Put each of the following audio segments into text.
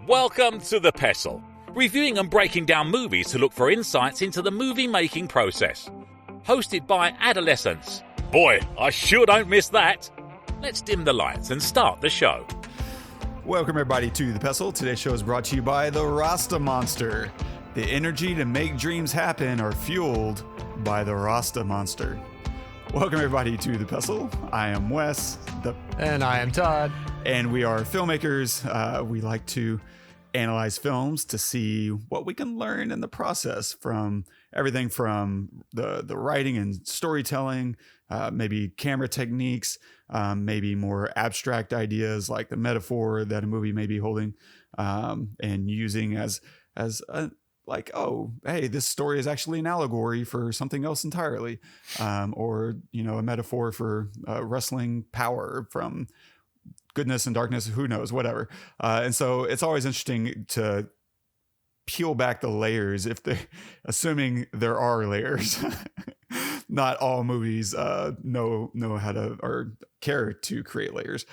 Welcome to the Pestle, reviewing and breaking down movies to look for insights into the movie-making process. Hosted by adolescents. Boy, I sure don't miss that. Let's dim the lights and start the show. Welcome everybody to The Pestle. Today's show is brought to you by the Rasta Monster. The energy to make dreams happen are fueled by the Rasta Monster. Welcome everybody to The Pestle. I am Wes. And I am Todd. And we are filmmakers. We like to analyze films to see what we can learn in the process from everything from the writing and storytelling, maybe camera techniques, maybe more abstract ideas like the metaphor that a movie may be holding and using as a, like, oh, hey, this story is actually an allegory for something else entirely, or, you know, a metaphor for wrestling power from goodness and darkness, who knows, whatever. And so it's always interesting to peel back the layers, assuming there are layers. Not all movies know how to or care to create layers,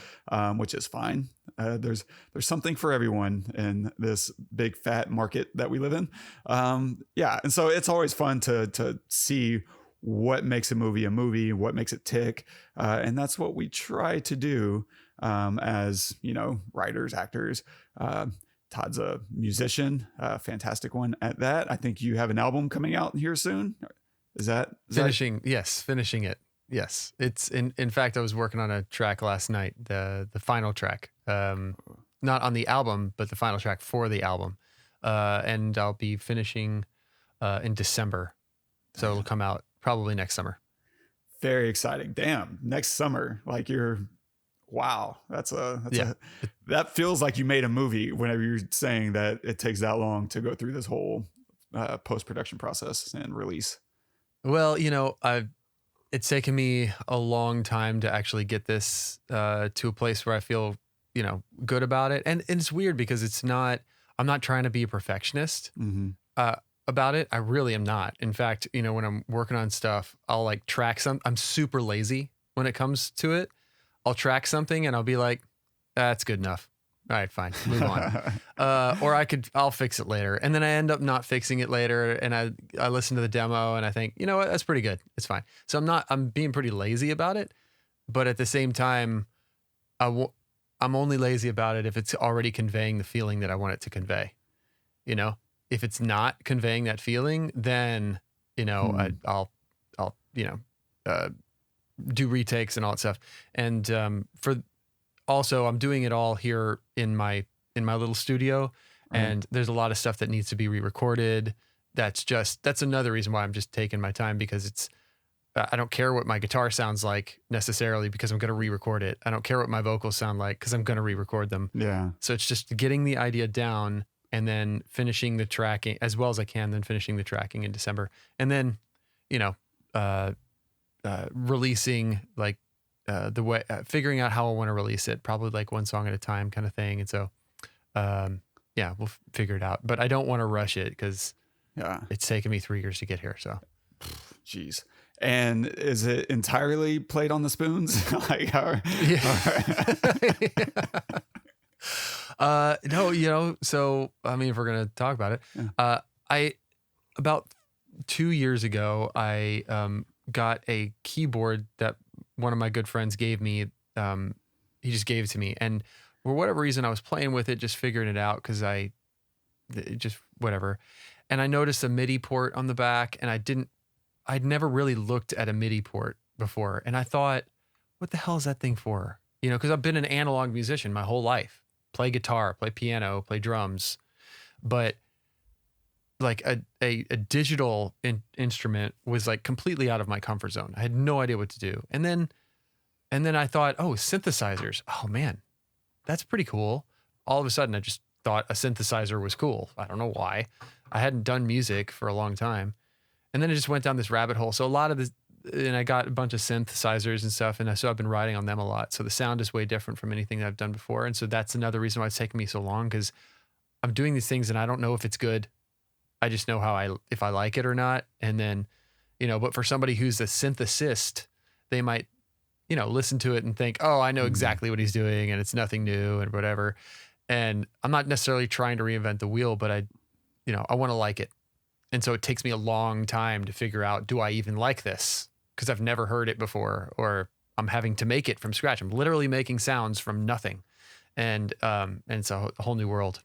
which is fine. There's something for everyone in this big fat market that we live in. And so it's always fun to see what makes a movie, what makes it tick, and that's what we try to do as, you know, writers, actors. Todd's a musician, a fantastic one at that. I think you have an album coming out here soon. Is that finishing? Yes, finishing it. Yes, it's in fact, I was working on a track last night, the final track, not on the album, but the final track for the album, and I'll be finishing in December, so it'll come out probably next summer. Very exciting! Damn, next summer, like wow, that feels like you made a movie whenever you're saying that it takes that long to go through this whole post-production process and release. Well, you know, it's taken me a long time to actually get this to a place where I feel, you know, good about it. And it's weird because I'm not trying to be a perfectionist about it. I really am not. In fact, you know, when I'm working on stuff, I'll like track I'm super lazy when it comes to it. I'll track something and I'll be like, that's good enough. All right, fine, move on. Or I'll fix it later. And then I end up not fixing it later. And I listen to the demo and I think, you know what, that's pretty good. It's fine. So I'm being pretty lazy about it. But at the same time, I'm only lazy about it if it's already conveying the feeling that I want it to convey. You know, if it's not conveying that feeling, then, you know, I'll you know, do retakes and all that stuff. And also I'm doing it all here in my little studio, and there's a lot of stuff that needs to be re-recorded. That's another reason why I'm just taking my time, because I don't care what my guitar sounds like necessarily, because I'm going to re-record it. I don't care what my vocals sound like, because I'm going to re-record them. Yeah. So it's just getting the idea down and then finishing the tracking as well as I can, then finishing the tracking in December. And then, you know, releasing like the way, figuring out how I want to release it, probably like one song at a time kind of thing. And so, yeah, we'll figure it out, but I don't want to rush it because it's taken me 3 years to get here. So, jeez. And is it entirely played on the spoons? Like, no, you know, so, I mean, if we're going to talk about it, about 2 years ago, I, got a keyboard that one of my good friends gave me. He just gave it to me, and for whatever reason, I was playing with it, just figuring it out because whatever. And I noticed a MIDI port on the back, and I'd never really looked at a MIDI port before, and I thought, what the hell is that thing for? You know, because I've been an analog musician my whole life, play guitar, play piano, play drums, but like a digital instrument was like completely out of my comfort zone. I had no idea what to do. And then I thought, oh, synthesizers. Oh man, that's pretty cool. All of a sudden I just thought a synthesizer was cool. I don't know why. I hadn't done music for a long time. And then I just went down this rabbit hole. So a lot of this, and I got a bunch of synthesizers and stuff. And so I've been writing on them a lot. So the sound is way different from anything that I've done before. And so that's another reason why it's taken me so long, because I'm doing these things and I don't know if it's good. I just know if I like it or not. And then, you know, but for somebody who's a synthesist, they might, you know, listen to it and think, oh, I know exactly what he's doing and it's nothing new and whatever. And I'm not necessarily trying to reinvent the wheel, but I want to like it. And so it takes me a long time to figure out, do I even like this? Because I've never heard it before, or I'm having to make it from scratch. I'm literally making sounds from nothing. And it's a whole new world.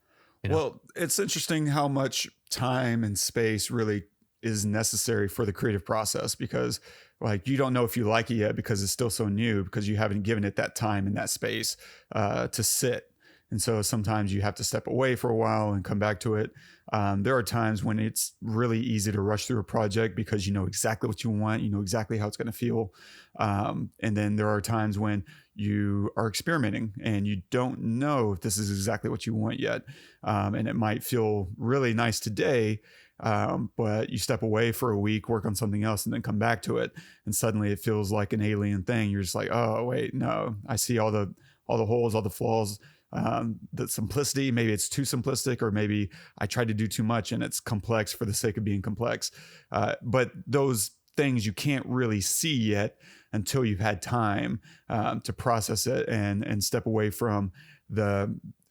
Well, it's interesting how much time and space really is necessary for the creative process, because like you don't know if you like it yet because it's still so new, because you haven't given it that time and that space to sit. And so sometimes you have to step away for a while and come back to it. There are times when it's really easy to rush through a project because you know exactly what you want, you know exactly how it's going to feel. And then there are times when you are experimenting and you don't know if this is exactly what you want yet. And it might feel really nice today, but you step away for a week, work on something else, and then come back to it. And suddenly it feels like an alien thing. You're just like, oh, wait, no, I see all the holes, all the flaws. The simplicity, maybe it's too simplistic, or maybe I tried to do too much and it's complex for the sake of being complex. But those things you can't really see yet until you've had time to process it and step away from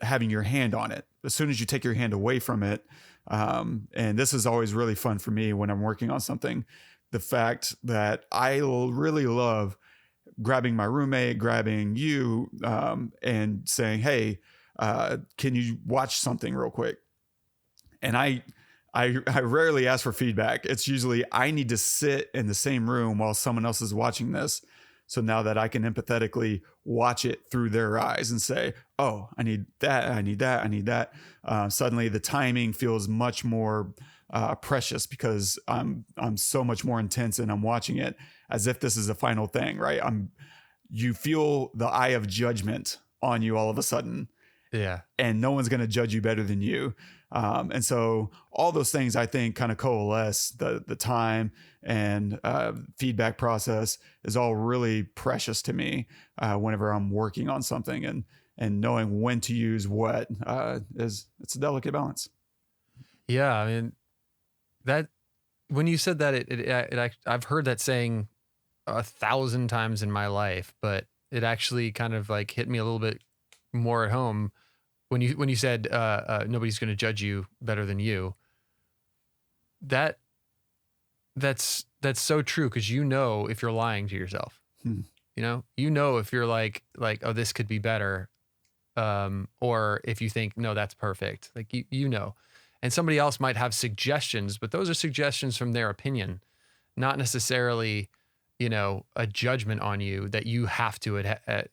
having your hand on it. As soon as you take your hand away from it, and this is always really fun for me when I'm working on something, the fact that I really love grabbing my roommate, grabbing you, and saying, hey, can you watch something real quick? And I rarely ask for feedback. It's usually I need to sit in the same room while someone else is watching this. So now that I can empathetically watch it through their eyes and say, oh, I need that, I need that, I need that. Suddenly the timing feels much more precious, because I'm so much more intense and I'm watching it as if this is a final thing, right? You feel the eye of judgment on you all of a sudden. Yeah. And no one's going to judge you better than you. And so all those things I think kind of coalesce. The time and feedback process is all really precious to me whenever I'm working on something, and knowing when to use what it's a delicate balance. Yeah. I mean, that when you said that, I've heard that saying 1,000 times in my life, but it actually kind of like hit me a little bit more at home when you said nobody's going to judge you better than you. That's so true, because you know if you're lying to yourself. You know if you're like oh, this could be better, or if you think no, that's perfect. Like you know. And somebody else might have suggestions, but those are suggestions from their opinion, not necessarily, a judgment on you that you have to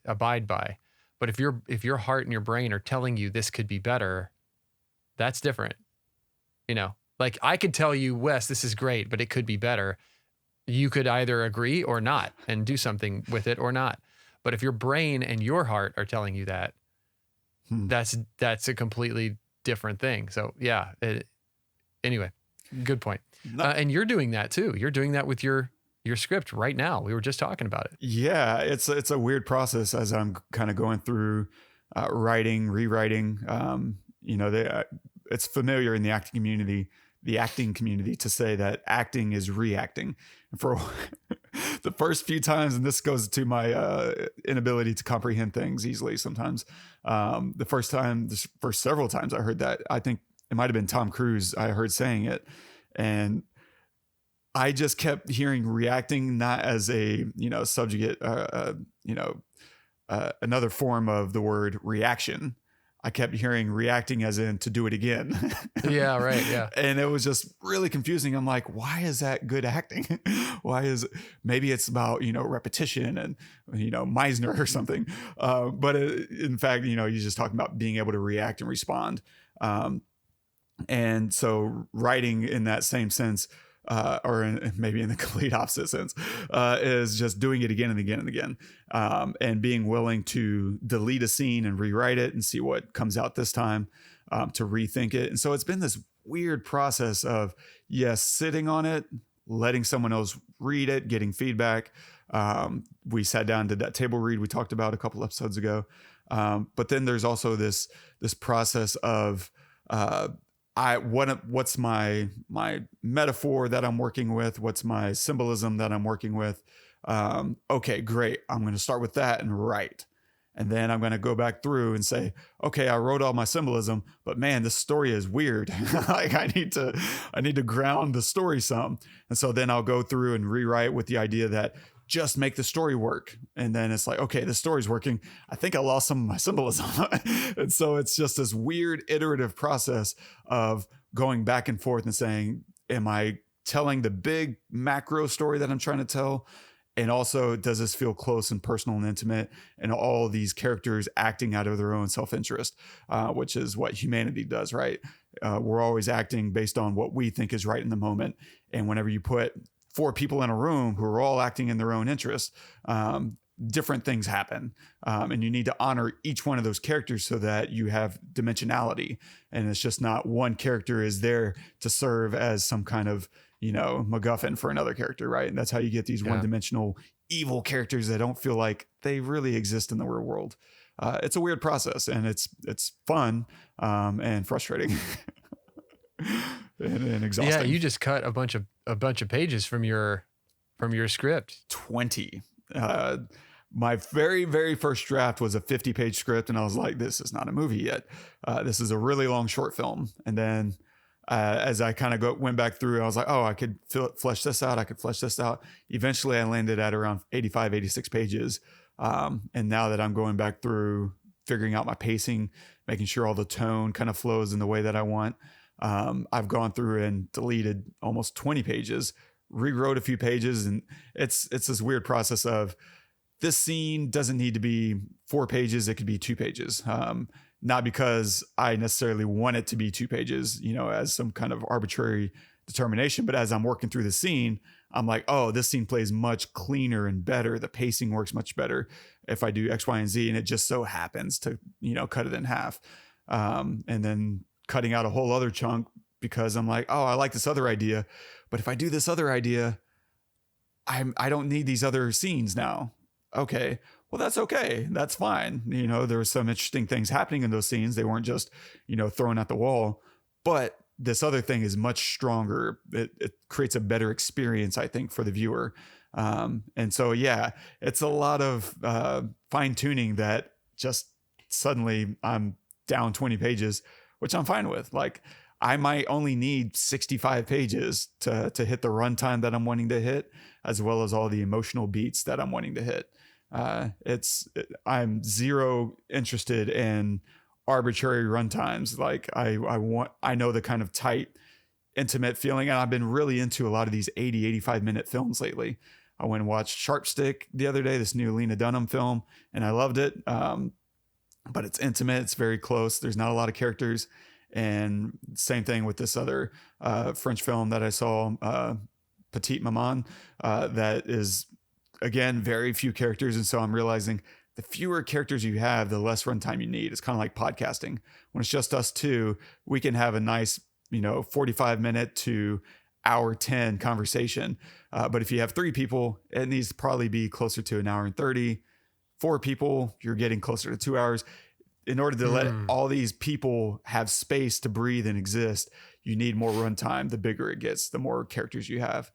abide by. But if your heart and your brain are telling you this could be better, that's different. Like I could tell you, Wes, this is great, but it could be better. You could either agree or not and do something with it or not. But if your brain and your heart are telling you that, that's a completely different thing. So yeah. Anyway, good point. And you're doing that too. You're doing that with your script right now. We were just talking about it. Yeah, it's a weird process as I'm kind of going through writing, rewriting. It's familiar in the acting community to say that acting is reacting. And for the first few times, and this goes to my inability to comprehend things easily sometimes. The first several times I heard that, I think it might have been Tom Cruise I heard saying it. And I just kept hearing reacting, not as a, subjugate, another form of the word reaction. I kept hearing reacting as in to do it again. Yeah, right. Yeah. And it was just really confusing. I'm like, why is that good acting? Maybe it's about, repetition and, Meisner or something. But in fact, you're just talking about being able to react and respond. And so writing in that same sense, maybe in the complete opposite sense, is just doing it again and again and again, and being willing to delete a scene and rewrite it and see what comes out this time, to rethink it. And so it's been this weird process of, yes, sitting on it, letting someone else read it, getting feedback. We sat down, did that table read we talked about a couple episodes ago. But then there's also this process of, what's my metaphor that I'm working with? What's my symbolism that I'm working with? Okay, great. I'm going to start with that and write. And then I'm going to go back through and say, okay, I wrote all my symbolism, but man, this story is weird. Like I need to ground the story some. And so then I'll go through and rewrite with the idea that just make the story work. And then it's like, okay, the story's working. I think I lost some of my symbolism. And so it's just this weird iterative process of going back and forth and saying, am I telling the big macro story that I'm trying to tell? And also, does this feel close and personal and intimate? And all these characters acting out of their own self-interest, which is what humanity does, right? We're always acting based on what we think is right in the moment. And whenever you put 4 people in a room who are all acting in their own interest, different things happen. And you need to honor each one of those characters so that you have dimensionality. And it's just not one character is there to serve as some kind of, MacGuffin for another character, right? And that's how you get these one-dimensional evil characters that don't feel like they really exist in the real world. It's a weird process, and it's fun and frustrating and exhausting. Yeah, you just cut a bunch of pages from your script. 20. My very, very first draft was a 50-page script, and I was like, this is not a movie yet. This is a really long short film. And then as I kind of went back through, I was like, oh, I could flesh this out. I could flesh this out. Eventually, I landed at around 85, 86 pages. And now that I'm going back through, figuring out my pacing, making sure all the tone kind of flows in the way that I want, I've gone through and deleted almost 20 pages, rewrote a few pages. And it's this weird process of this scene doesn't need to be 4 pages. It could be 2 pages. Not because I necessarily want it to be 2 pages, as some kind of arbitrary determination, but as I'm working through the scene, I'm like, oh, this scene plays much cleaner and better. The pacing works much better if I do X, Y, and Z. And it just so happens to, cut it in half. And then cutting out a whole other chunk because I'm like, oh, I like this other idea. But if I do this other idea, I don't need these other scenes now. Okay. Well, that's okay. That's fine. There were some interesting things happening in those scenes. They weren't just, thrown at the wall, but this other thing is much stronger. It creates a better experience, I think, for the viewer. And so, yeah, it's a lot of fine tuning that just suddenly I'm down 20 pages, which I'm fine with. Like I might only need 65 pages to hit the runtime that I'm wanting to hit, as well as all the emotional beats that I'm wanting to hit. I'm zero interested in arbitrary runtimes. Like I know the kind of tight, intimate feeling. And I've been really into a lot of these 80, 85 minute films lately. I went and watched Sharpstick the other day, this new Lena Dunham film, and I loved it. But it's intimate. It's very close. There's not a lot of characters. And same thing with this other French film that I saw, Petite Maman, that is, again, very few characters. And so I'm realizing the fewer characters you have, the less runtime you need. It's kind of like podcasting. When it's just us two, we can have a nice, 45-minute to hour 10 conversation. But if you have 3 people, it needs to probably be closer to an hour and 30. 4 people, you're getting closer to 2 hours. In order to let all these people have space to breathe and exist, you need more runtime. The bigger it gets, the more characters you have.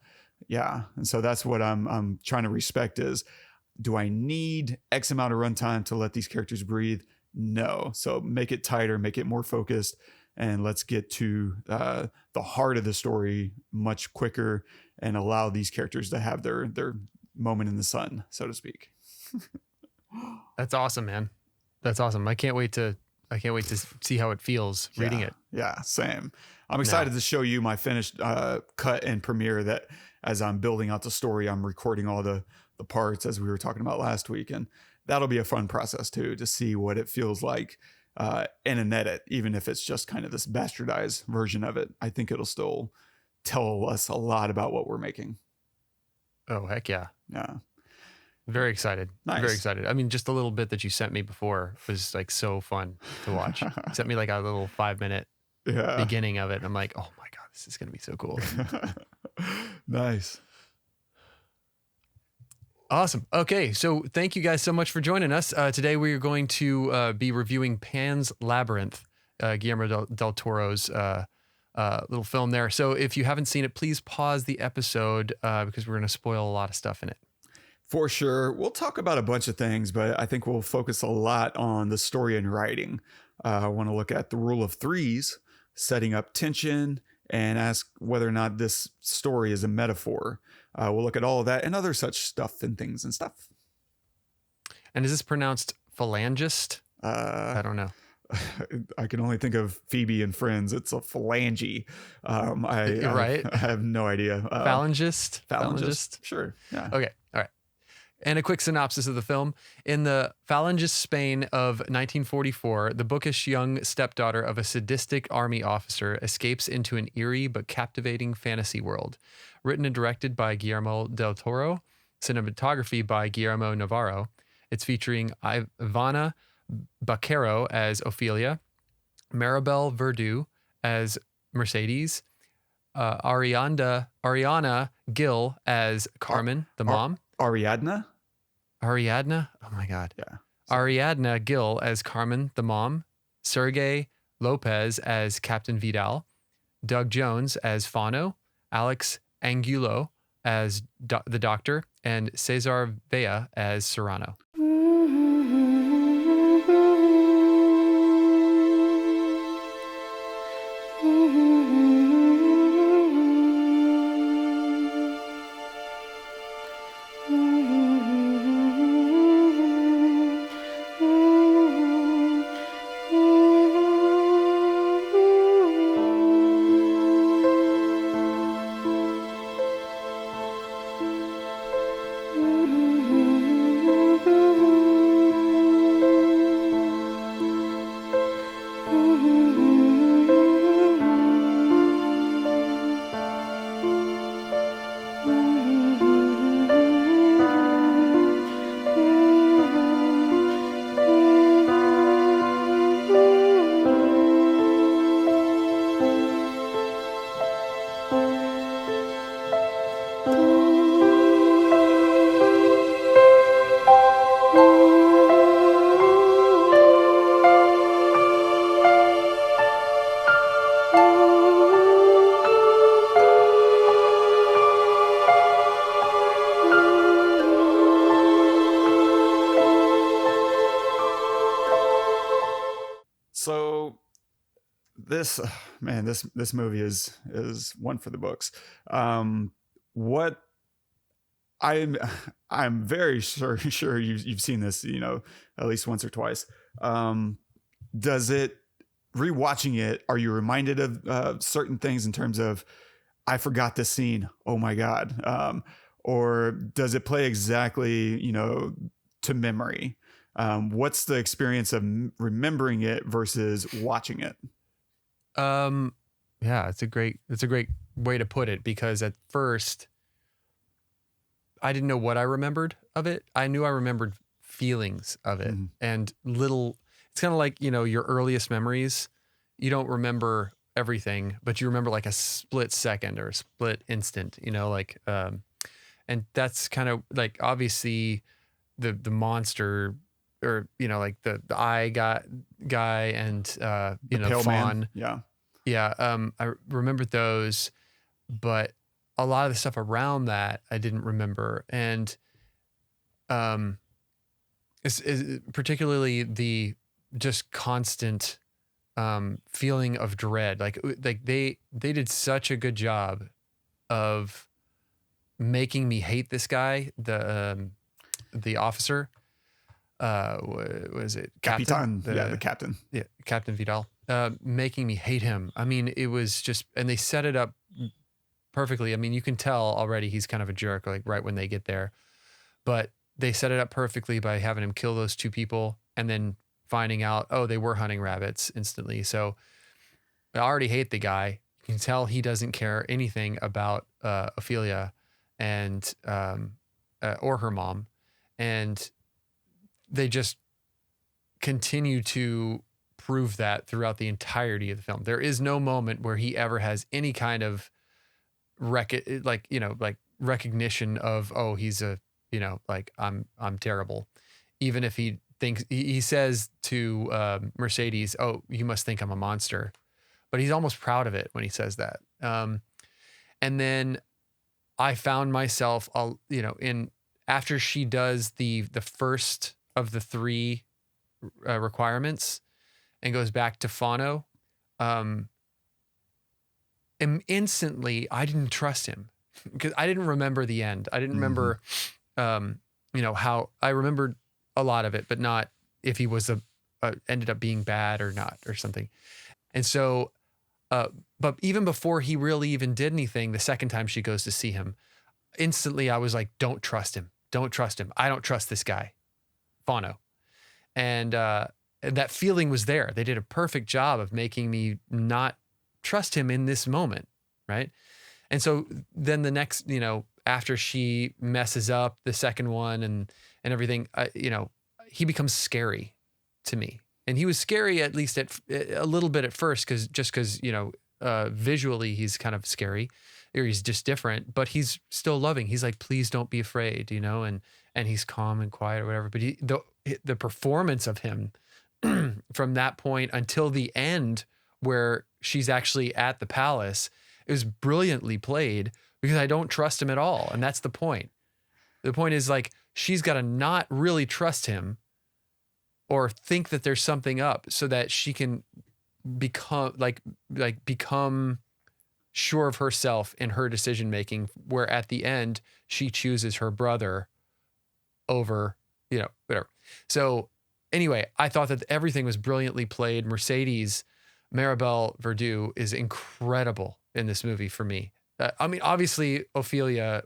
Yeah. And so that's what I'm trying to respect is, do I need X amount of runtime to let these characters breathe? No. So make it tighter, make it more focused, and let's get to the heart of the story much quicker and allow these characters to have their moment in the sun, so to speak. That's awesome, man. That's awesome. I can't wait to see how it feels reading it. Yeah, same. I'm excited to show you my finished cut and premiere that as I'm building out the story, I'm recording all the parts as we were talking about last week. And that'll be a fun process too, to see what it feels like in an edit, even if it's just kind of this bastardized version of it. I think it'll still tell us a lot about what we're making. Oh, heck yeah. Yeah. Very excited. Nice. Very excited. I mean, just a little bit that you sent me before was like so fun to watch. You sent me like a little 5-minute beginning of it. I'm like, oh my God, this is going to be so cool. Nice. Awesome. Okay. So thank you guys so much for joining us. Today we are going to be reviewing Pan's Labyrinth, Guillermo del Toro's little film there. So if you haven't seen it, please pause the episode because we're going to spoil a lot of stuff in it. For sure. We'll talk about a bunch of things, but I think we'll focus a lot on the story and writing. I want to look at the rule of threes, setting up tension, and ask whether or not this story is a metaphor. We'll look at all of that and other such stuff and things and stuff. And is this pronounced Falangist? I don't know. I can only think of Phoebe and Friends. It's a phalange. Right? I have no idea. Falangist? Sure. Yeah. Okay. All right. And a quick synopsis of the film. In the Falangist Spain of 1944, the bookish young stepdaughter of a sadistic army officer escapes into an eerie but captivating fantasy world. Written and directed by Guillermo del Toro, cinematography by Guillermo Navarro. It's featuring Ivana Baquero as Ofelia, Maribel Verdú as Mercedes, Ariadna Gil as Carmen, the mom. Ariadna? Ariadna? Oh my God. Yeah. Ariadna Gil as Carmen, the mom. Sergi López as Captain Vidal. Doug Jones as Fauno. Alex Angulo as the doctor. And Cesar Vea as Serrano. This movie is one for the books. What I'm very sure you've seen this, at least once or twice. Does it, rewatching it, are you reminded of certain things in terms of, I forgot this scene, oh my God, or does it play exactly to memory? What's the experience of remembering it versus watching it? Yeah, it's a great way to put it, because at first I didn't know what I remembered of it. I knew I remembered feelings of it, and it's kind of like, your earliest memories. You don't remember everything, but you remember like a split second or a split instant, and that's kind of like, obviously the monster, or, like the eye guy and, the pale fawn. Man. Yeah. I remembered those, but a lot of the stuff around that I didn't remember. And, it's particularly the just constant, feeling of dread. Like they did such a good job of making me hate this guy, the officer. Was it Captain? The captain. Yeah, Captain Vidal. Making me hate him. I mean, it was just, and they set it up perfectly. I mean, you can tell already he's kind of a jerk, like right when they get there, but they set it up perfectly by having him kill those two people and then finding out, oh, they were hunting rabbits instantly. So I already hate the guy. You can tell he doesn't care anything about Ofelia and or her mom, and they just continue to prove that throughout the entirety of the film. There is no moment where he ever has any kind of recognition of, oh, he's a, like, I'm terrible. Even if he thinks, he says to Mercedes, oh, you must think I'm a monster, but he's almost proud of it when he says that. And then I found myself, in after she does the first of the three requirements and goes back to Fauno, instantly I didn't trust him because I didn't remember the end. I didn't remember, how I remembered a lot of it, but not if he was ended up being bad or not or something. And so, but even before he really even did anything, the second time she goes to see him, instantly I was like, don't trust him. Don't trust him. I don't trust this guy, Fauno. And that feeling was there. They did a perfect job of making me not trust him in this moment, right? And so then the next, after she messes up the second one and everything, he becomes scary to me. And he was scary at least a little bit at first because visually he's kind of scary, or he's just different, but he's still loving. He's like, please don't be afraid, and he's calm and quiet or whatever. But the performance of him from that point until the end, where she's actually at the palace, is brilliantly played because I don't trust him at all. And that's the point. The point is, like, she's got to not really trust him or think that there's something up so that she can become sure of herself in her decision making, where at the end she chooses her brother over, whatever. So anyway, I thought that everything was brilliantly played. Maribel Verdú is incredible in this movie for me. Obviously Ofelia,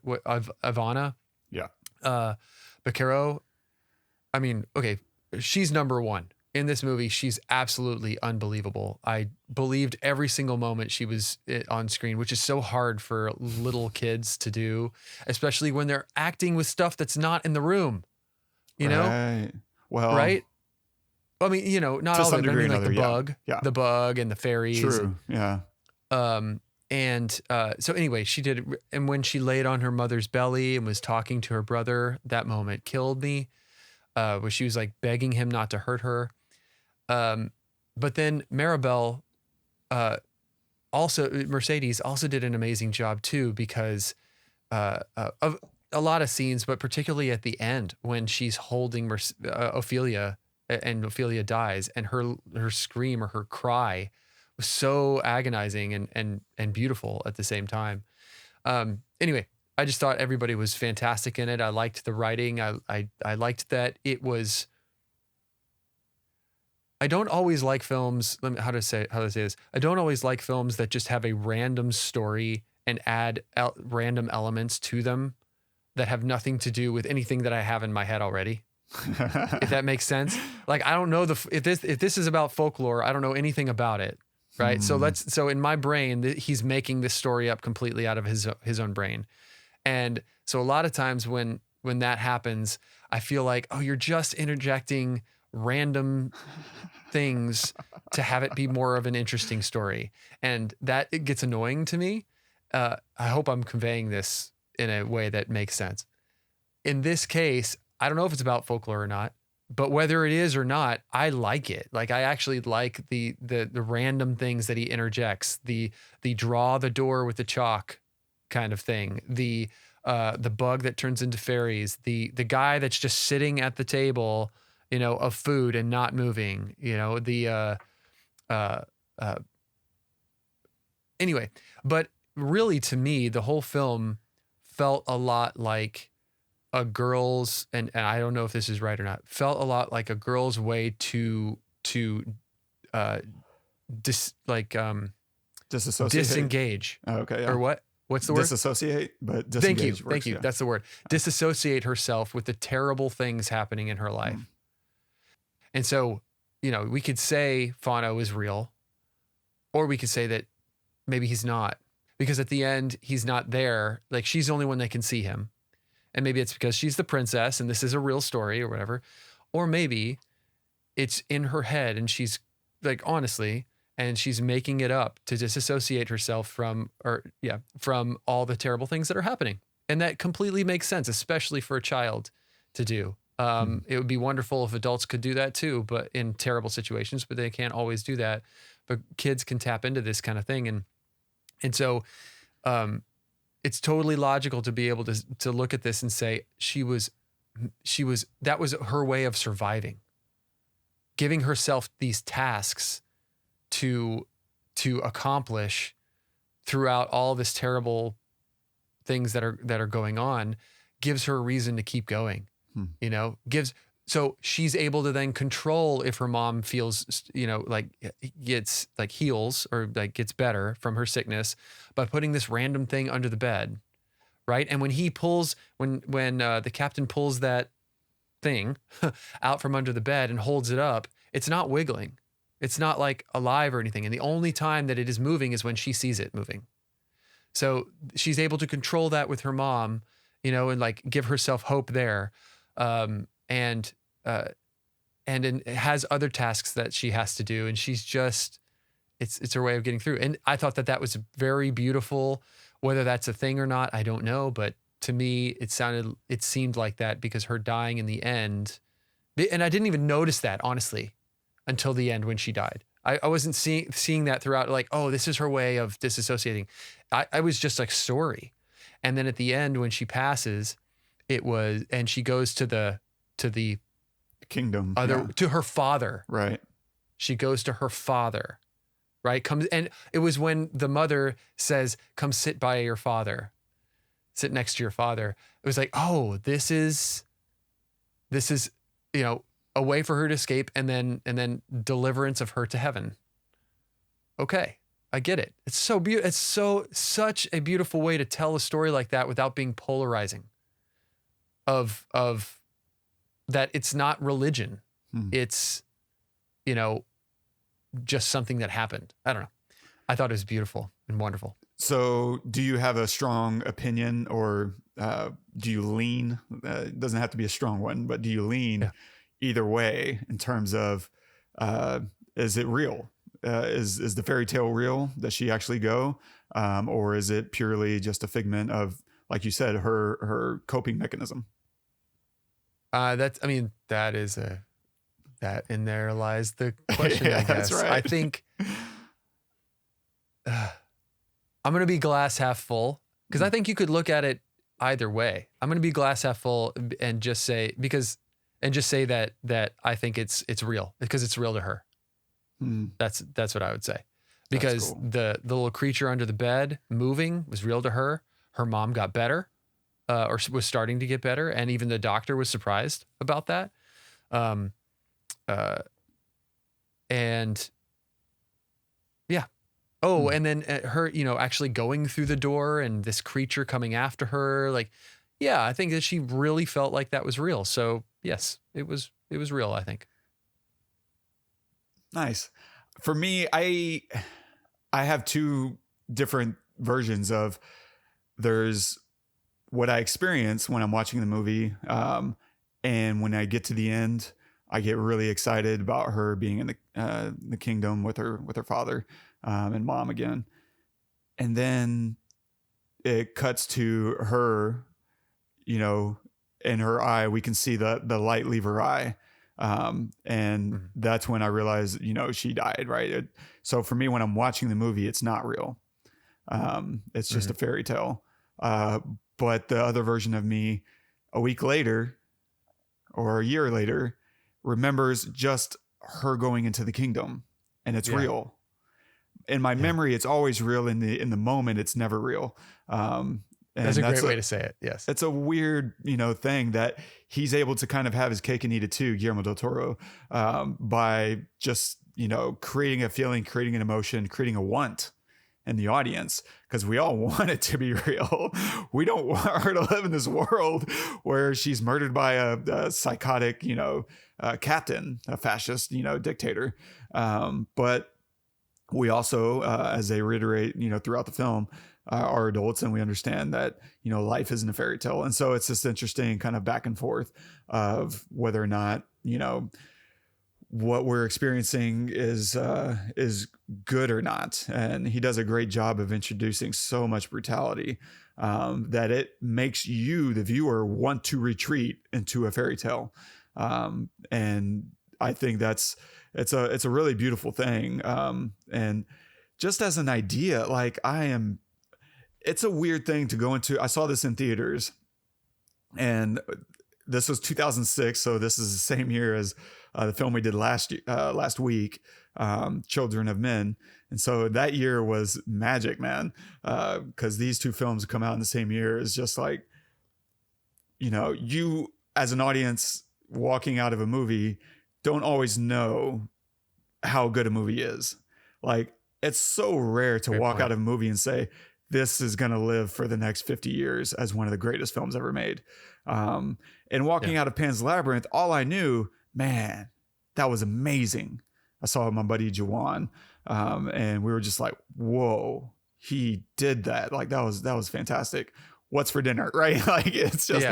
Ivana, Baquero. Okay, she's number one in this movie. She's absolutely unbelievable. I believed every single moment she was on screen, which is so hard for little kids to do, especially when they're acting with stuff that's not in the room, Right. Well, right? Not all of it. Like the bug and the fairies. True. Yeah. So anyway, she did it. And when she laid on her mother's belly and was talking to her brother, that moment killed me. Where she was like begging him not to hurt her. But then Maribel, Mercedes also did an amazing job too, because of a lot of scenes, but particularly at the end when she's holding Ofelia and Ofelia dies, and her scream or her cry was so agonizing and beautiful at the same time. Anyway, I just thought everybody was fantastic in it. I liked the writing. I liked that it was. I don't always like films. How do I say this? I don't always like films that just have a random story and add random elements to them that have nothing to do with anything that I have in my head already. If that makes sense. Like, I don't know if this is about folklore, I don't know anything about it. Right. So in my brain, he's making this story up completely out of his own brain. And so a lot of times when that happens, I feel like, oh, you're just interjecting random things to have it be more of an interesting story. And it gets annoying to me. I hope I'm conveying this in a way that makes sense. In this case, I don't know if it's about folklore or not, but whether it is or not, I like it. Like, I actually like the random things that he interjects, the draw the door with the chalk kind of thing, the bug that turns into fairies, the guy that's just sitting at the table, of food and not moving, anyway, but really to me, the whole film felt a lot like a girl's, and I don't know if this is right or not, felt a lot like a girl's way to disengage. Oh, okay. Yeah. Or what? What's the word? Disassociate, but disengage. Thank you. That's the word. Disassociate herself with the terrible things happening in her life. And so, we could say Fauno is real, or we could say that maybe he's not, because at the end, he's not there. Like, she's the only one that can see him. And maybe it's because she's the princess and this is a real story or whatever. Or maybe it's in her head and she's like, honestly, and she's making it up to disassociate herself from all the terrible things that are happening. And that completely makes sense, especially for a child to do. It would be wonderful if adults could do that too, but in terrible situations, but they can't always do that. But kids can tap into this kind of thing. And so, it's totally logical to be able to look at this and say that was her way of surviving, giving herself these tasks to accomplish throughout all this terrible things that are going on, gives her a reason to keep going. So she's able to then control if her mom feels, like gets like heals or like gets better from her sickness by putting this random thing under the bed. Right. And when the captain pulls that thing out from under the bed and holds it up, it's not wiggling. It's not like alive or anything. And the only time that it is moving is when she sees it moving. So she's able to control that with her mom, and like give herself hope there. And it has other tasks that she has to do. And she's just, it's her way of getting through. And I thought that was very beautiful. Whether that's a thing or not, I don't know. But to me, it seemed like that because her dying in the end, and I didn't even notice that, honestly, until the end when she died. I wasn't seeing that throughout, like, oh, this is her way of disassociating. I was just like, story. And then at the end, when she passes, and she goes to the kingdom, to her father. Right. She goes to her father, right? And it was when the mother says, come sit by your father, sit next to your father. It was like, oh, this is, a way for her to escape and then deliverance of her to heaven. Okay. I get it. It's so beautiful. It's such a beautiful way to tell a story like that without being polarizing of that. It's not religion. It's, just something that happened. I don't know. I thought it was beautiful and wonderful. So do you have a strong opinion or do you lean, it doesn't have to be a strong one, but do you lean either way in terms of, is it real? Is the fairy tale real? Does she actually go? Or is it purely just a figment of, like you said, her coping mechanism? That in there lies the question, I guess. That's right. I think I'm going to be glass half full because I think you could look at it either way. I'm going to be glass half full and just say that I think it's real because it's real to her. That's what I would say, because cool. the little creature under the bed moving was real to her. Her mom got better, or was starting to get better, and even the doctor was surprised about that. And yeah. Oh, and then her, actually going through the door and this creature coming after her, like, yeah, I think that she really felt like that was real. So yes, it was real, I think. Nice. For me, I have two different versions of, there's what I experience when I'm watching the movie. And when I get to the end, I get really excited about her being in the kingdom with her father, and mom again. And then it cuts to her, in her eye, we can see the light leave her eye. And that's when I realized, she died. Right. So for me, when I'm watching the movie, it's not real. It's just a fairy tale. But the other version of me a week later or a year later remembers just her going into the kingdom, and it's real. In my memory, it's always real. In the moment, it's never real. That's a great way to say it. Yes. It's a weird, thing that he's able to kind of have his cake and eat it too, Guillermo del Toro, by just, creating a feeling, creating an emotion, creating a want in the audience, because we all want it to be real. We don't want her to live in this world where she's murdered by a psychotic, captain, a fascist, dictator. But we also, as they reiterate, throughout the film, are adults, and we understand that, life isn't a fairy tale. And so it's just interesting kind of back and forth of whether or not, what we're experiencing is good or not. And he does a great job of introducing so much brutality, that it makes you, the viewer, want to retreat into a fairy tale. And I think it's a really beautiful thing. And just as an idea, like it's a weird thing to go into. I saw this in theaters, and this was 2006. So this is the same year as the film we did last week, Children of Men. And so that year was magic, man. Because these two films come out in the same year is just like, you as an audience walking out of a movie don't always know how good a movie is. Like, it's so rare to walk out of a movie and say, this is going to live for the next 50 years as one of the greatest films ever made. And walking out of Pan's Labyrinth, all I knew, man, that was amazing. I saw my buddy Jawan, and we were just like, whoa, he did that. Like, that was fantastic. What's for dinner, right? Like, it's just,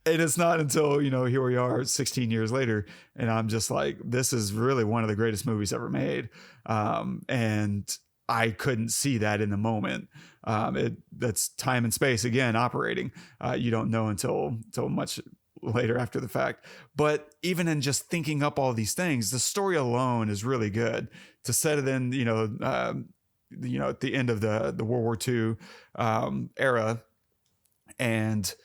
and it's not until, here we are 16 years later, and I'm just like, this is really one of the greatest movies ever made. And I couldn't see that in the moment. That's time and space again operating. You don't know until much later after the fact. But even in just thinking up all these things, the story alone is really good to set it in, at the end of the World War II era, and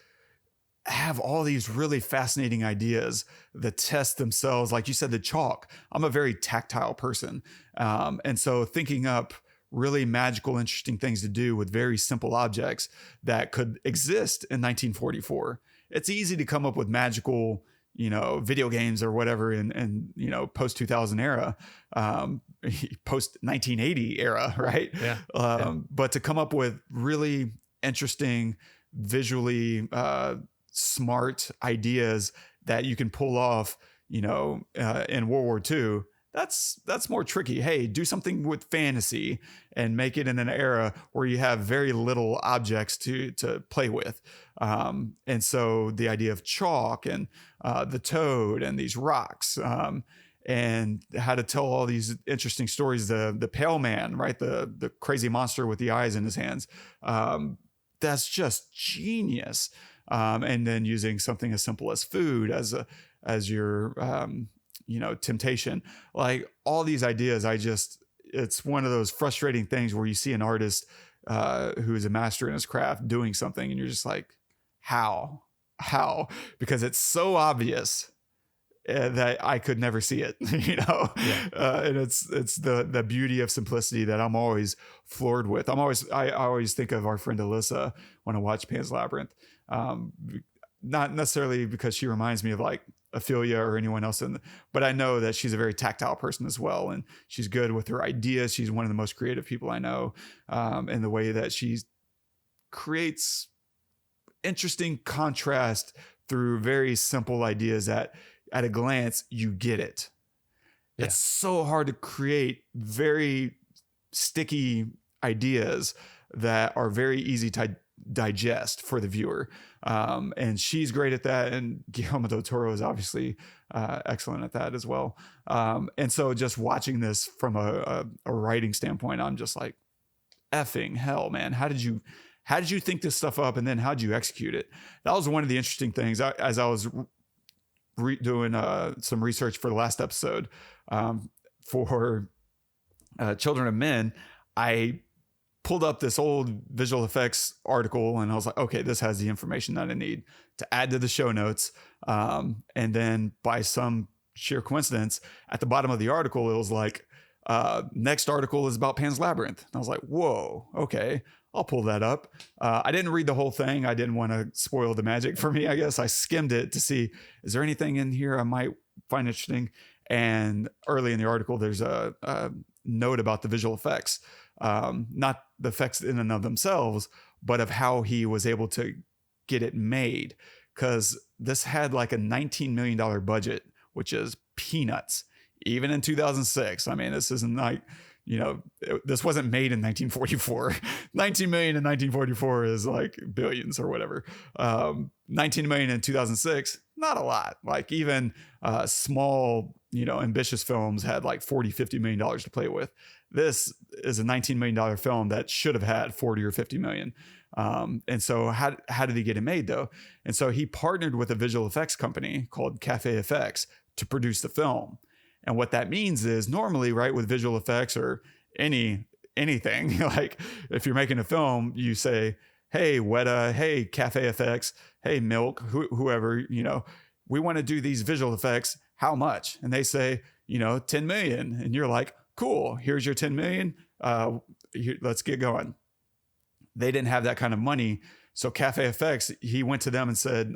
have all these really fascinating ideas. The tests themselves, like you said, the chalk. I'm a very tactile person. And so thinking up really magical, interesting things to do with very simple objects that could exist in 1944. It's easy to come up with magical, video games or whatever in post 2000 era, post 1980 era, right? But to come up with really interesting, visually smart ideas that you can pull off, in World War II, that's more tricky. Hey, do something with fantasy and make it in an era where you have very little objects to play with. And so the idea of chalk and the toad and these rocks, and how to tell all these interesting stories. The pale man, right? The crazy monster with the eyes in his hands. That's just genius. And then using something as simple as food as your temptation. Like, all these ideas, it's one of those frustrating things where you see an artist who is a master in his craft doing something, and you're just like, how? Because it's so obvious that I could never see it, and it's the beauty of simplicity that I'm always floored with. I always think of our friend Alyssa when I watch Pan's Labyrinth. Not necessarily because she reminds me of like Ofelia or anyone else but I know that she's a very tactile person as well. And she's good with her ideas. She's one of the most creative people I know. And the way that she creates interesting contrast through very simple ideas that at a glance, you get it. Yeah. It's so hard to create very sticky ideas that are very easy to digest for the viewer. And she's great at that. And Guillermo del Toro is obviously excellent at that as well. And so just watching this from a writing standpoint, I'm just like, effing hell, man. How did you think this stuff up? And then how'd you execute it? That was one of the interesting things as I was doing some research for the last episode for Children of Men. I pulled up this old visual effects article, and I was like, okay, this has the information that I need to add to the show notes. And then by some sheer coincidence, at the bottom of the article, it was like, next article is about Pan's Labyrinth. And I was like, whoa, okay, I'll pull that up. I didn't read the whole thing. I didn't want to spoil the magic for me, I guess. I skimmed it to see, is there anything in here I might find interesting? And early in the article, there's a note about the visual effects. Not the effects in and of themselves, but of how he was able to get it made. Because this had like a $19 million budget, which is peanuts. Even in 2006. I mean, this isn't like, this wasn't made in 1944. 19 million in 1944 is like billions or whatever. 19 million in 2006, not a lot. Like even small, ambitious films had like $40-50 million to play with. This is a $19 million film that should have had 40 or 50 million. And so how did he get it made though? And so he partnered with a visual effects company called Cafe FX to produce the film. And what that means is normally, right, with visual effects or any anything. Like if you're making a film, you say, hey, Weta, hey, Cafe FX, hey, Milk, whoever, we want to do these visual effects. How much? And they say, 10 million. And you're like, cool, here's your 10 million. Let's get going. They didn't have that kind of money. So Cafe FX, he went to them and said,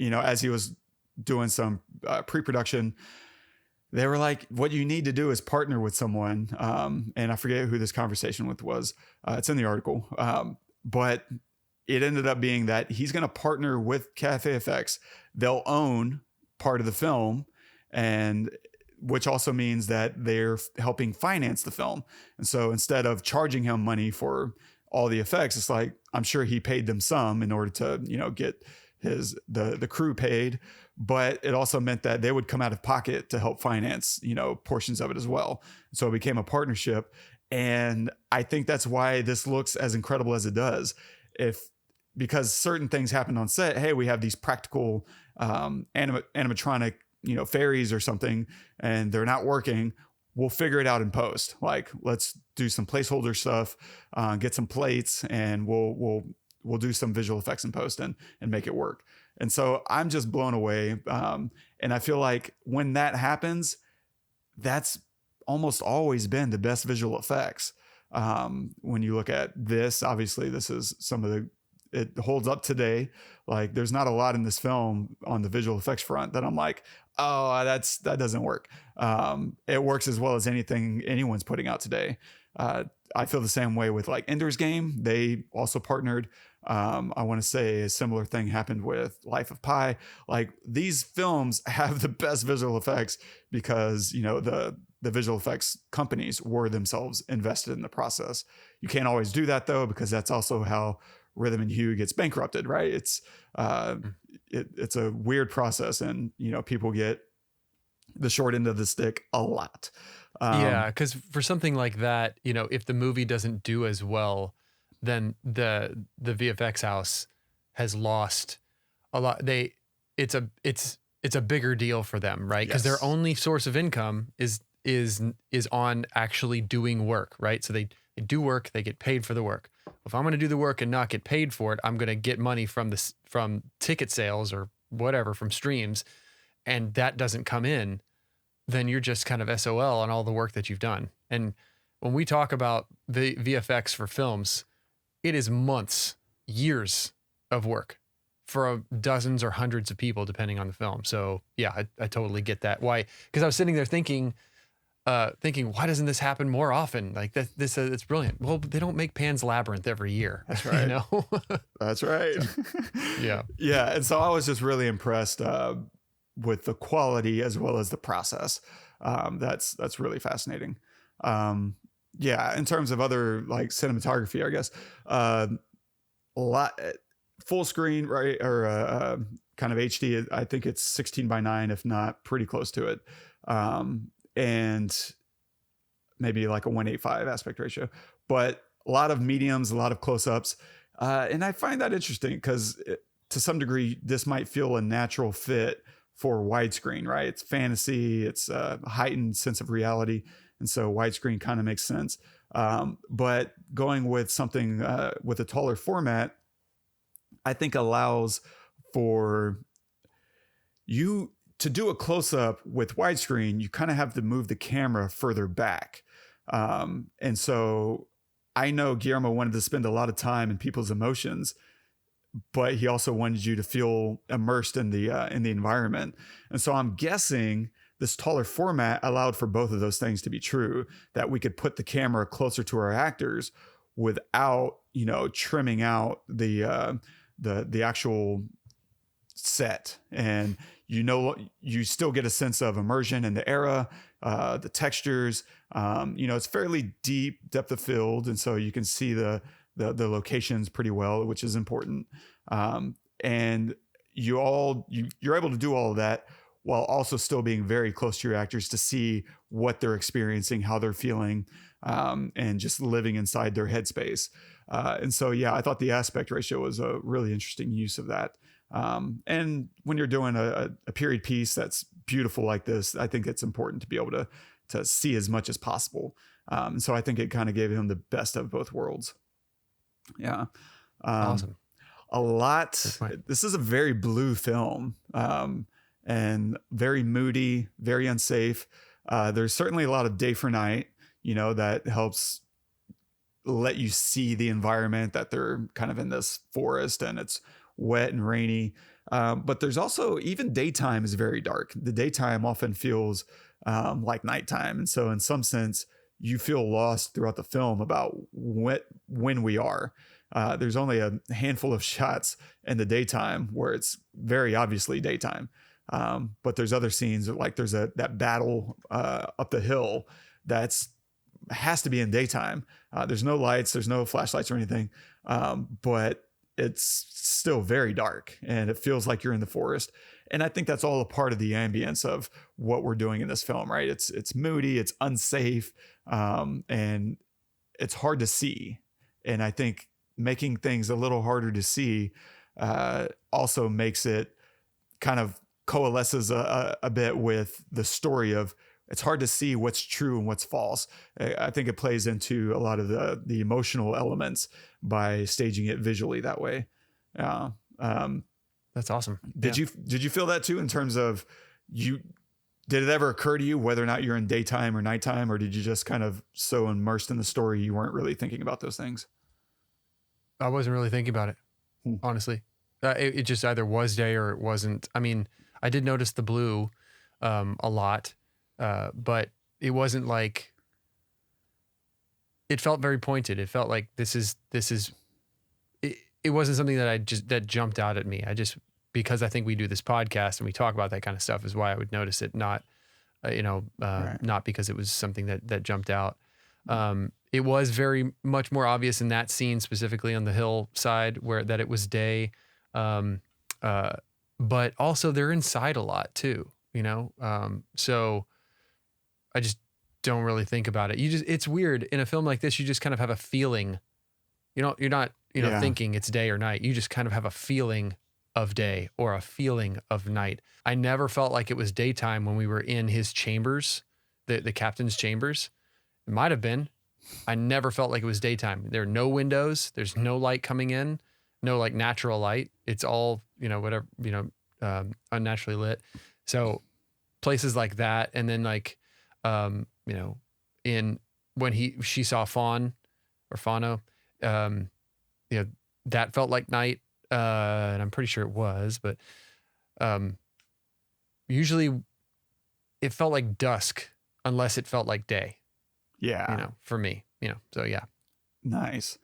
as he was doing some pre-production, they were like, what you need to do is partner with someone. And I forget who this conversation with was. It's in the article. But it ended up being that he's going to partner with Cafe FX. They'll own part of the film, and which also means that they're helping finance the film. And so instead of charging him money for all the effects, it's like, I'm sure he paid them some in order to, get the crew paid, but it also meant that they would come out of pocket to help finance, portions of it as well. So it became a partnership. And I think that's why this looks as incredible as it does. Because certain things happened on set. Hey, we have these practical animatronic, fairies or something, and they're not working. We'll figure it out in post. Like, let's do some placeholder stuff, get some plates, and we'll do some visual effects in post and make it work. And so I'm just blown away. And I feel like when that happens, that's almost always been the best visual effects. When you look at this, obviously this is it holds up today. Like there's not a lot in this film on the visual effects front that I'm like, oh, that doesn't work. It works as well as anything anyone's putting out today. I feel the same way with like Ender's Game. They also partnered. I want to say a similar thing happened with Life of Pi. Like these films have the best visual effects because, the visual effects companies were themselves invested in the process. You can't always do that though, because that's also how Rhythm and Hue gets bankrupted, right? It's a weird process, and people get the short end of the stick a lot. Yeah, because for something like that, if the movie doesn't do as well, then the VFX house has lost a lot. It's a bigger deal for them, right? Because their only source of income is on actually doing work, right? So they do work, they get paid for the work. If I'm going to do the work and not get paid for it, I'm going to get money from ticket sales or whatever, from streams, and that doesn't come in, then you're just kind of SOL on all the work that you've done. And when we talk about the VFX for films, it is months, years of work for dozens or hundreds of people, depending on the film. So yeah, I totally get that. Why? Because I was sitting there thinking, why doesn't this happen more often? Like this, it's brilliant. Well, they don't make Pan's Labyrinth every year. That's right. That's right. Yeah. Yeah. And so I was just really impressed with the quality as well as the process. That's really fascinating. Yeah. In terms of other like cinematography, I guess, a lot full screen, right? Or kind of HD. I think it's 16:9, if not pretty close to it. And maybe like a 1:8.5 aspect ratio, but a lot of mediums, a lot of close-ups. And I find that interesting because to some degree, this might feel a natural fit for widescreen, right? It's fantasy, it's a heightened sense of reality. And so widescreen kind of makes sense. But going with something with a taller format, I think allows for you to do a close-up with widescreen. You kind of have to move the camera further back. And so I know Guillermo wanted to spend a lot of time in people's emotions, but he also wanted you to feel immersed in the environment. And so I'm guessing this taller format allowed for both of those things to be true, that we could put the camera closer to our actors without, trimming out the actual set. And you still get a sense of immersion in the era, the textures. It's fairly deep depth of field, and so you can see the locations pretty well, which is important. And you're able to do all of that while also still being very close to your actors to see what they're experiencing, how they're feeling, and just living inside their headspace. And so, yeah, I thought the aspect ratio was a really interesting use of that. And when you're doing a period piece that's beautiful like this, I think it's important to be able to see as much as possible. So I think it kind of gave him the best of both worlds. Yeah. Awesome. A lot. This is a very blue film, and very moody, very unsafe. There's certainly a lot of day for night, that helps let you see the environment, that they're kind of in this forest and it's wet and rainy. But there's also, even daytime is very dark. The daytime often feels like nighttime. And so in some sense, you feel lost throughout the film about when we are. There's only a handful of shots in the daytime where it's very obviously daytime. But there's other scenes, like there's that battle up the hill has to be in daytime. There's no lights, there's no flashlights or anything, but it's still very dark and it feels like you're in the forest. And I think that's all a part of the ambience of what we're doing in this film, right? It's moody, it's unsafe, and it's hard to see. And I think making things a little harder to see also makes it kind of coalesces a bit with the story of, it's hard to see what's true and what's false. I think it plays into a lot of the emotional elements by staging it visually that way. That's awesome. Did you feel that too, in terms of did it ever occur to you whether or not you're in daytime or nighttime, or did you just kind of so immersed in the story you weren't really thinking about those things? I wasn't really thinking about it, honestly. It just either was day or it wasn't. I mean, I did notice the blue a lot. But it wasn't like, it felt very pointed. It felt like this is it wasn't something that jumped out at me. Because I think we do this podcast and we talk about that kind of stuff is why I would notice it, not, right. Not because it was something that jumped out. It was very much more obvious in that scene, specifically on the hillside that it was day. But also they're inside a lot too, so I just don't really think about it. It's weird in a film like this. You just kind of have a feeling, you're not, thinking it's day or night. You just kind of have a feeling of day or a feeling of night. I never felt like it was daytime when we were in his chambers, the captain's chambers. It might've been. I never felt like it was daytime. There are no windows. There's no light coming in, no like natural light. It's all, whatever, unnaturally lit. So places like that. And then like, in when she saw Fauno, that felt like night. And I'm pretty sure it was, but, usually it felt like dusk unless it felt like day. Yeah. For me, so yeah. Nice.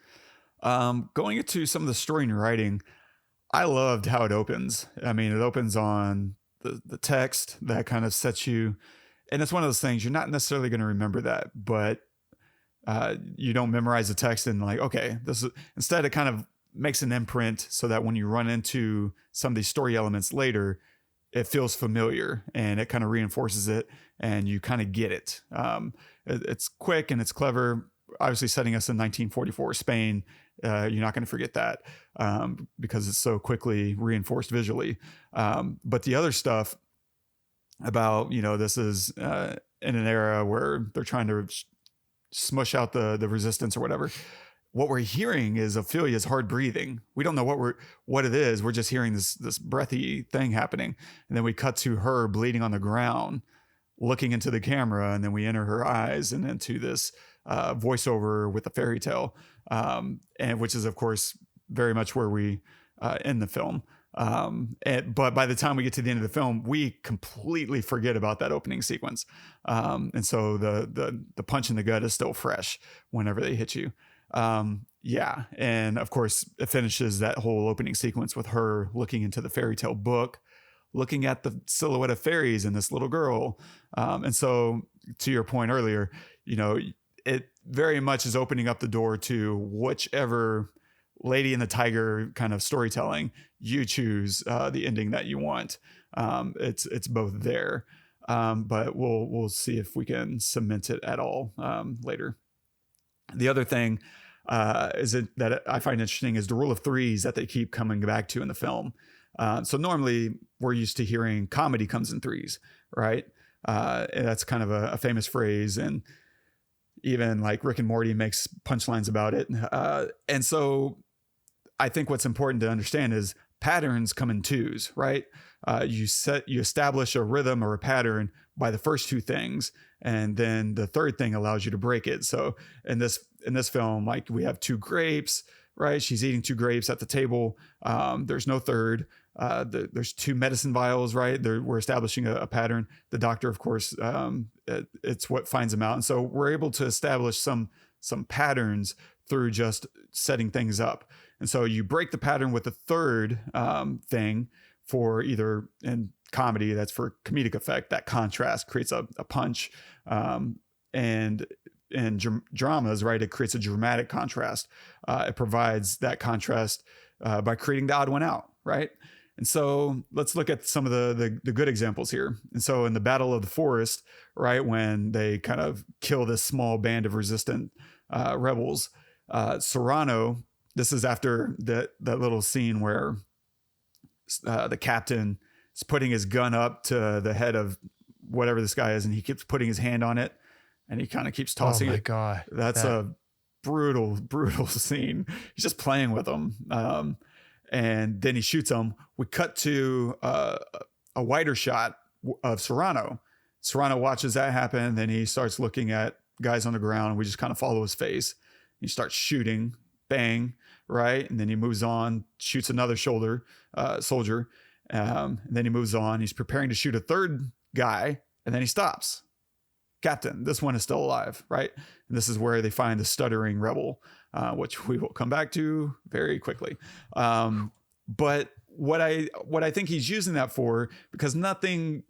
Going into some of the story and writing, I loved how it opens. I mean, it opens on the text that kind of sets you, and it's one of those things you're not necessarily going to remember that, but you don't memorize the text and like, okay, this is, instead it kind of makes an imprint so that when you run into some of these story elements later, it feels familiar and it kind of reinforces it and you kind of get it. It's quick and it's clever. Obviously setting us in 1944 Spain, you're not going to forget that because it's so quickly reinforced visually. But the other stuff about, this is in an era where they're trying to smush out the resistance or whatever. What we're hearing is Ophelia's hard breathing. We don't know what it is. We're just hearing this breathy thing happening. And then we cut to her bleeding on the ground, looking into the camera, and then we enter her eyes and into this voiceover with the fairy tale, and which is of course very much where we end the film. But by the time we get to the end of the film, we completely forget about that opening sequence. And so the punch in the gut is still fresh whenever they hit you. Yeah. And of course it finishes that whole opening sequence with her looking into the fairy tale book, looking at the silhouette of fairies and this little girl. And so to your point earlier, it very much is opening up the door to whichever Lady and the Tiger kind of storytelling you choose, the ending that you want. It's both there, but we'll see if we can cement it at all later. The other thing that I find interesting is the rule of threes that they keep coming back to in the film. So normally we're used to hearing comedy comes in threes, right? And that's kind of a famous phrase. And even like Rick and Morty makes punchlines about it. And so I think what's important to understand is patterns come in twos, right? You establish a rhythm or a pattern by the first two things, and then the third thing allows you to break it. So in this film, like we have two grapes, right? She's eating two grapes at the table. There's no third. There's two medicine vials, right? We're establishing a pattern. The doctor, of course, it's what finds them out. And so we're able to establish some patterns through just setting things up. And so you break the pattern with the third thing for either in comedy, that's for comedic effect. That contrast creates a punch. And in dramas, right, it creates a dramatic contrast. It provides that contrast by creating the odd one out, right? And so let's look at some of the good examples here. And so in the Battle of the Forest, right, when they kind of kill this small band of resistant rebels, Serrano, this is after that little scene where the captain is putting his gun up to the head of whatever this guy is, and he keeps putting his hand on it, and he kind of keeps tossing it. Oh my God. That's a brutal scene. He's just playing with them. And then he shoots him. We cut to a wider shot of Serrano. Serrano watches that happen. Then he starts looking at guys on the ground, and we just kind of follow his face. He starts shooting, bang, right? And then he moves on, shoots another soldier. And then he moves on. He's preparing to shoot a third guy, and then he stops. Captain, this one is still alive, right? And this is where they find the stuttering rebel, which we will come back to very quickly. But what I think he's using that for, because nothing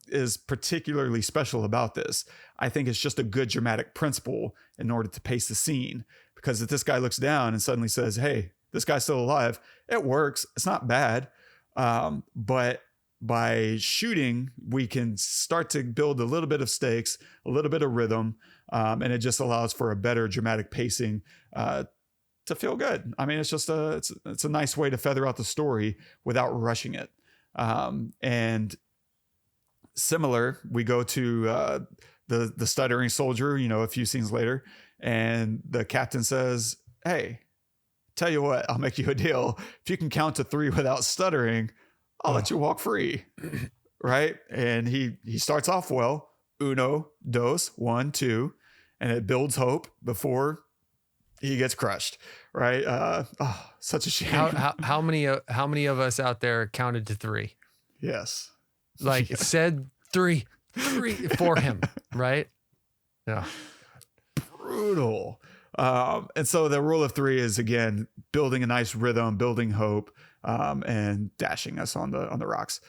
is particularly special about this, I think it's just a good dramatic principle in order to pace the scene. Because if this guy looks down and suddenly says, hey, this guy's still alive, it works. It's not bad. But by shooting, we can start to build a little bit of stakes, a little bit of rhythm, and it just allows for a better dramatic pacing to feel good. I mean, it's just it's a nice way to feather out the story without rushing it. And similar, we go to the stuttering soldier, a few scenes later, and the captain says, hey, tell you what, I'll make you a deal. If you can count to 3 without stuttering, I'll let you walk free. Right. And he starts off well. 1, 2, 1, 2, and it builds hope before he gets crushed. Right. Such a shame. How many of us out there counted to 3? Yes. Like it said 3 for him. Right. Yeah. Brutal. And so the rule of 3 is, again, building a nice rhythm, building hope, and dashing us on the rocks.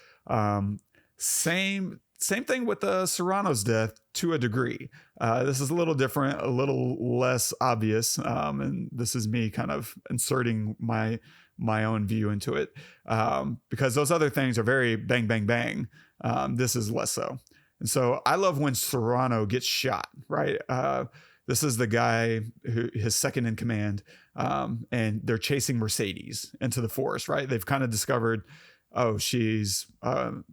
Same thing with the Serrano's death to a degree. This is a little different, a little less obvious. And this is me kind of inserting my own view into it. Because those other things are very bang, bang, bang. This is less so. And so I love when Serrano gets shot, right? This is the guy who his second in command, and they're chasing Mercedes into the forest, right? They've kind of discovered, oh, she's a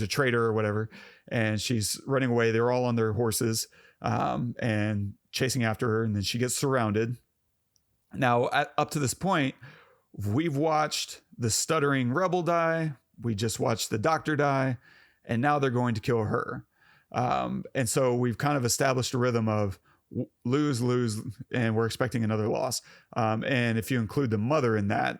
traitor or whatever, and she's running away. They're all on their horses and chasing after her, and then she gets surrounded. Now, up to this point, we've watched the stuttering rebel die. We just watched the doctor die, and now they're going to kill her. And so we've kind of established a rhythm of lose, and we're expecting another loss. And if you include the mother in that,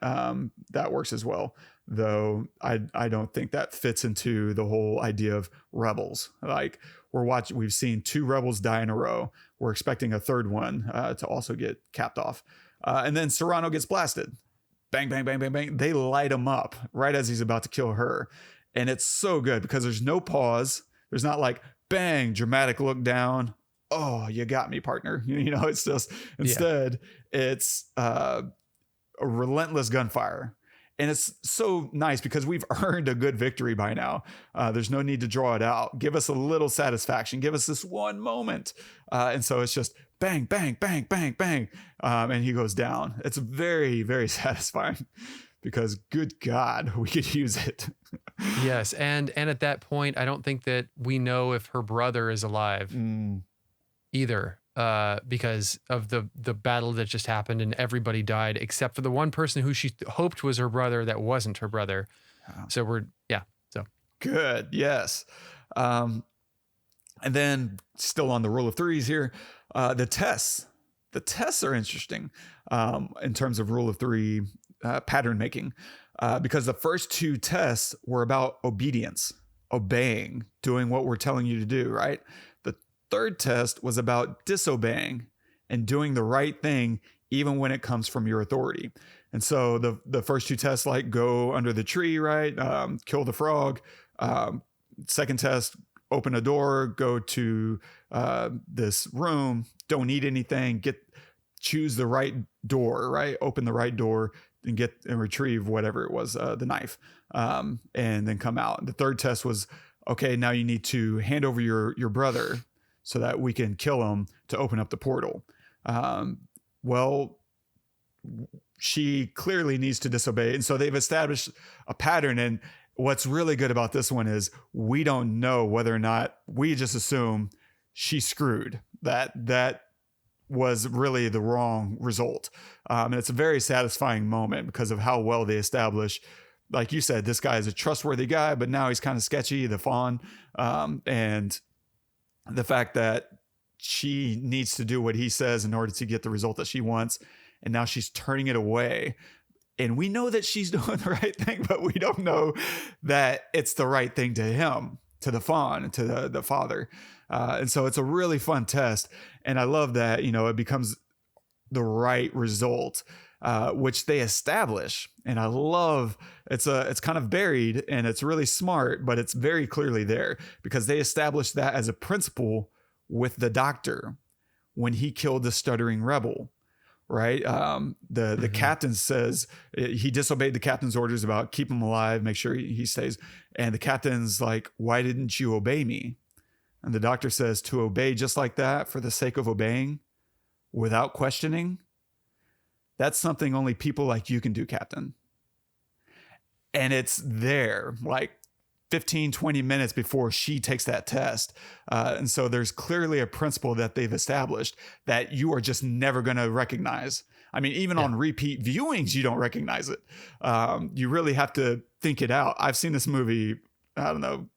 that works as well. Though I don't think that fits into the whole idea of rebels. Like we've seen 2 rebels die in a row. We're expecting a third one to also get capped off. And then Serrano gets blasted. Bang, bang, bang, bang, bang. They light him up right as he's about to kill her. And it's so good because there's no pause. There's not like bang, dramatic look down. Oh, you got me, partner. It's just, instead, it's a relentless gunfire. And it's so nice because we've earned a good victory by now. There's no need to draw it out. Give us a little satisfaction. Give us this one moment. And so it's just bang, bang, bang, bang, bang. And he goes down. It's very, very satisfying because good God, we could use it. Yes. And at that point, I don't think that we know if her brother is alive. Either. because of the battle that just happened and everybody died except for the one person who she hoped was her brother that wasn't her brother. So so good. Yes. And then still on the rule of threes here, the tests. The tests are interesting in terms of rule of three pattern making, because the first two tests were about obedience, obeying, doing what we're telling you to do, right? The third test was about disobeying and doing the right thing, even when it comes from your authority. And so the first two tests, like go under the tree, right? Kill the frog. Second test, open a door, go to this room, don't eat anything, choose the right door, right? Open the right door and retrieve whatever it was, the knife, and then come out. The third test was, okay, now you need to hand over your brother so that we can kill him to open up the portal. Well, she clearly needs to disobey. And so they've established a pattern. And what's really good about this one is we don't know whether or not, we just assume she screwed, that was really the wrong result. And it's a very satisfying moment because of how well they establish, like you said, this guy is a trustworthy guy, but now he's kind of sketchy, the fawn. And the fact that she needs to do what he says in order to get the result that she wants. And now she's turning it away. And we know that she's doing the right thing, but we don't know that it's the right thing to him, to the fawn, to the father. And so it's a really fun test. And I love that, it becomes the right result, which they establish. And I love, it's kind of buried and it's really smart, but it's very clearly there because they established that as a principle with the doctor when he killed the stuttering rebel. Right. The captain says he disobeyed the captain's orders about keep him alive, make sure he stays. And the captain's like, why didn't you obey me? And the doctor says, to obey just like that for the sake of obeying without questioning. That's something only people like you can do, Captain. And it's there like 15, 20 minutes before she takes that test. And so there's clearly a principle that they've established that you are just never going to recognize. I mean, even on repeat viewings, you don't recognize it. You really have to think it out. I've seen this movie, I don't know,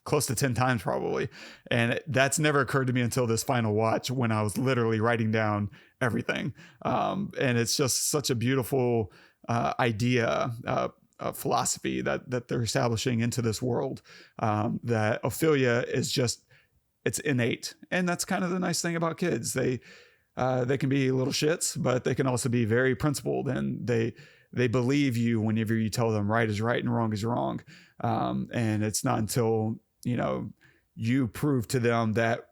close to 10 times probably. And that's never occurred to me until this final watch when I was literally writing down everything. And it's just such a beautiful idea, philosophy that they're establishing into this world, that Ofelia is just, it's innate. And that's kind of the nice thing about kids. They can be little shits, but they can also be very principled, and they believe you whenever you tell them right is right and wrong is wrong. And it's not until, you prove to them that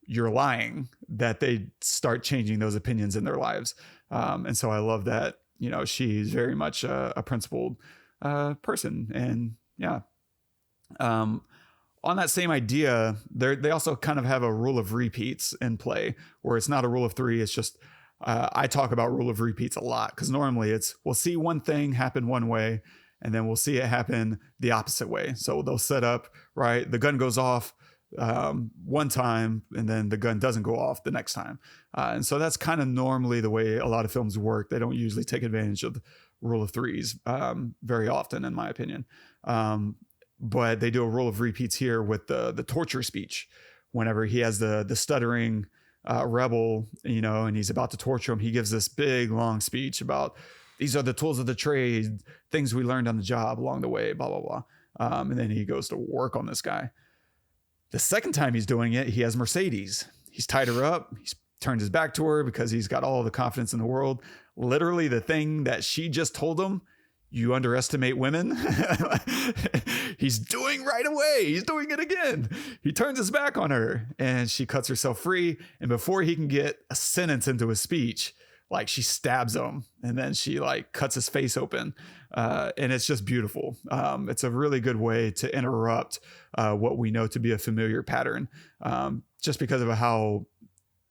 you're lying that they start changing those opinions in their lives. And so I love that, she's very much a principled person. And on that same idea, they also kind of have a rule of repeats in play, where it's not a rule of three. It's just, I talk about rule of repeats a lot because normally we'll see one thing happen one way and then we'll see it happen the opposite way. So they'll set up, right, the gun goes off one time and then the gun doesn't go off the next time. And so that's kind of normally the way a lot of films work. They don't usually take advantage of the rule of threes very often, in my opinion. But they do a rule of repeats here with the torture speech. Whenever he has the stuttering rebel, and he's about to torture him, he gives this big long speech about these are the tools of the trade, things we learned on the job along the way, blah, blah, blah. And then he goes to work on this guy. The second time he's doing it, he has Mercedes. He's tied her up. He's turned his back to her because he's got all the confidence in the world. Literally the thing that she just told him, you underestimate women. He's doing right away. He's doing it again. He turns his back on her and she cuts herself free. And before he can get a sentence into his speech, like she stabs him and then she like cuts his face open. And it's just beautiful. It's a really good way to interrupt what we know to be a familiar pattern, just because of how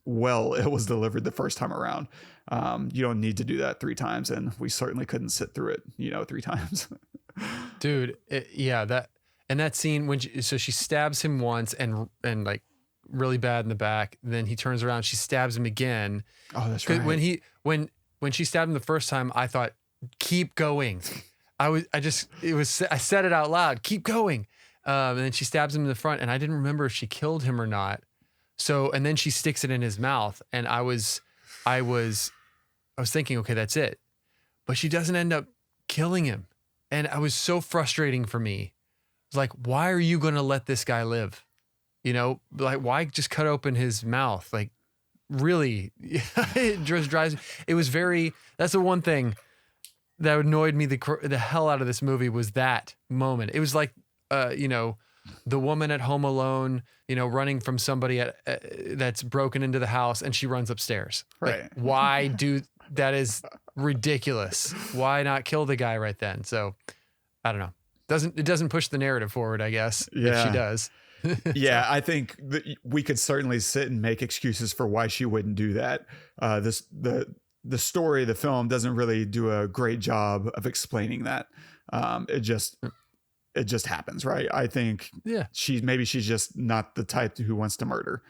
well it was delivered the first time around. You don't need to do that 3 times, and we certainly couldn't sit through it, 3 times. Dude, that scene when she stabs him once and like really bad in the back. Then he turns around, she stabs him again. Oh, that's right. When she stabbed him the first time, I thought, keep going. I said it out loud, keep going. And then she stabs him in the front, and I didn't remember if she killed him or not. So, and then she sticks it in his mouth, and I was thinking, okay, that's it. But she doesn't end up killing him. And it was so frustrating for me. It's like, why are you going to let this guy live? You know, like, why just cut open his mouth? Like, really, it just drives me. It was that's the one thing that annoyed me the hell out of this movie was that moment. It was like, you know, the woman at home alone, you know, running from somebody that's broken into the house, and she runs upstairs. Right. Like, why that is ridiculous. Why not kill the guy right then? So I don't know. It doesn't push the narrative forward, I guess. Yeah. If she does. Yeah, I think we could certainly sit and make excuses for why she wouldn't do that. The story, the film doesn't really do a great job of explaining that. It just happens, right? I think she's just not the type who wants to murder.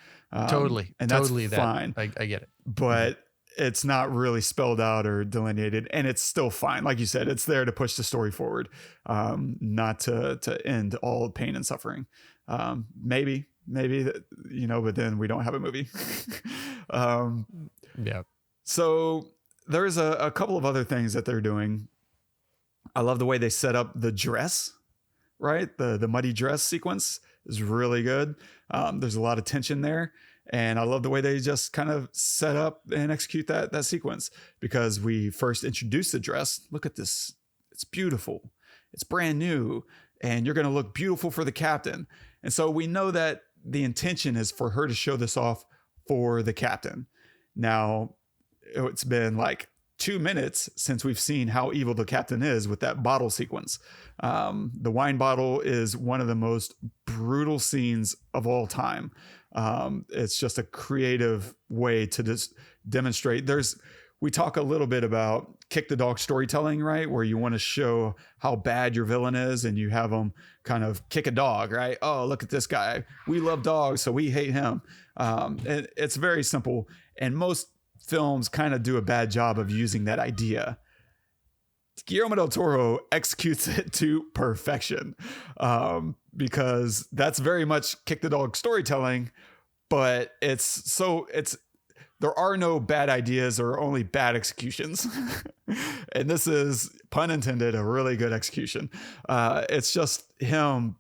Totally. And that's totally fine. I get it. But it's not really spelled out or delineated, and it's still fine. Like you said, it's there to push the story forward, not to end all pain and suffering. Maybe that, you know, but then we don't have a movie. Yeah. So there's a couple of other things that they're doing. I love the way they set up the dress, right? The muddy dress sequence is really good. There's a lot of tension there. And I love the way they just kind of set up and execute that sequence, because we first introduce the dress. Look at this. It's beautiful. It's brand new. And you're going to look beautiful for the captain. And so we know that the intention is for her to show this off for the captain. Now, it's been like 2 minutes since we've seen how evil the captain is with that bottle sequence. The wine bottle is one of the most brutal scenes of all time. It's just a creative way to just demonstrate. We talk a little bit about kick the dog storytelling, right? Where you want to show how bad your villain is, and you have them kind of kick a dog, right? Oh, look at this guy. We love dogs, so we hate him. And it's very simple. And most films kind of do a bad job of using that idea. Guillermo del Toro executes it to perfection, because that's very much kick the dog storytelling, but there are no bad ideas or only bad executions. And this is, pun intended, a really good execution. It's just him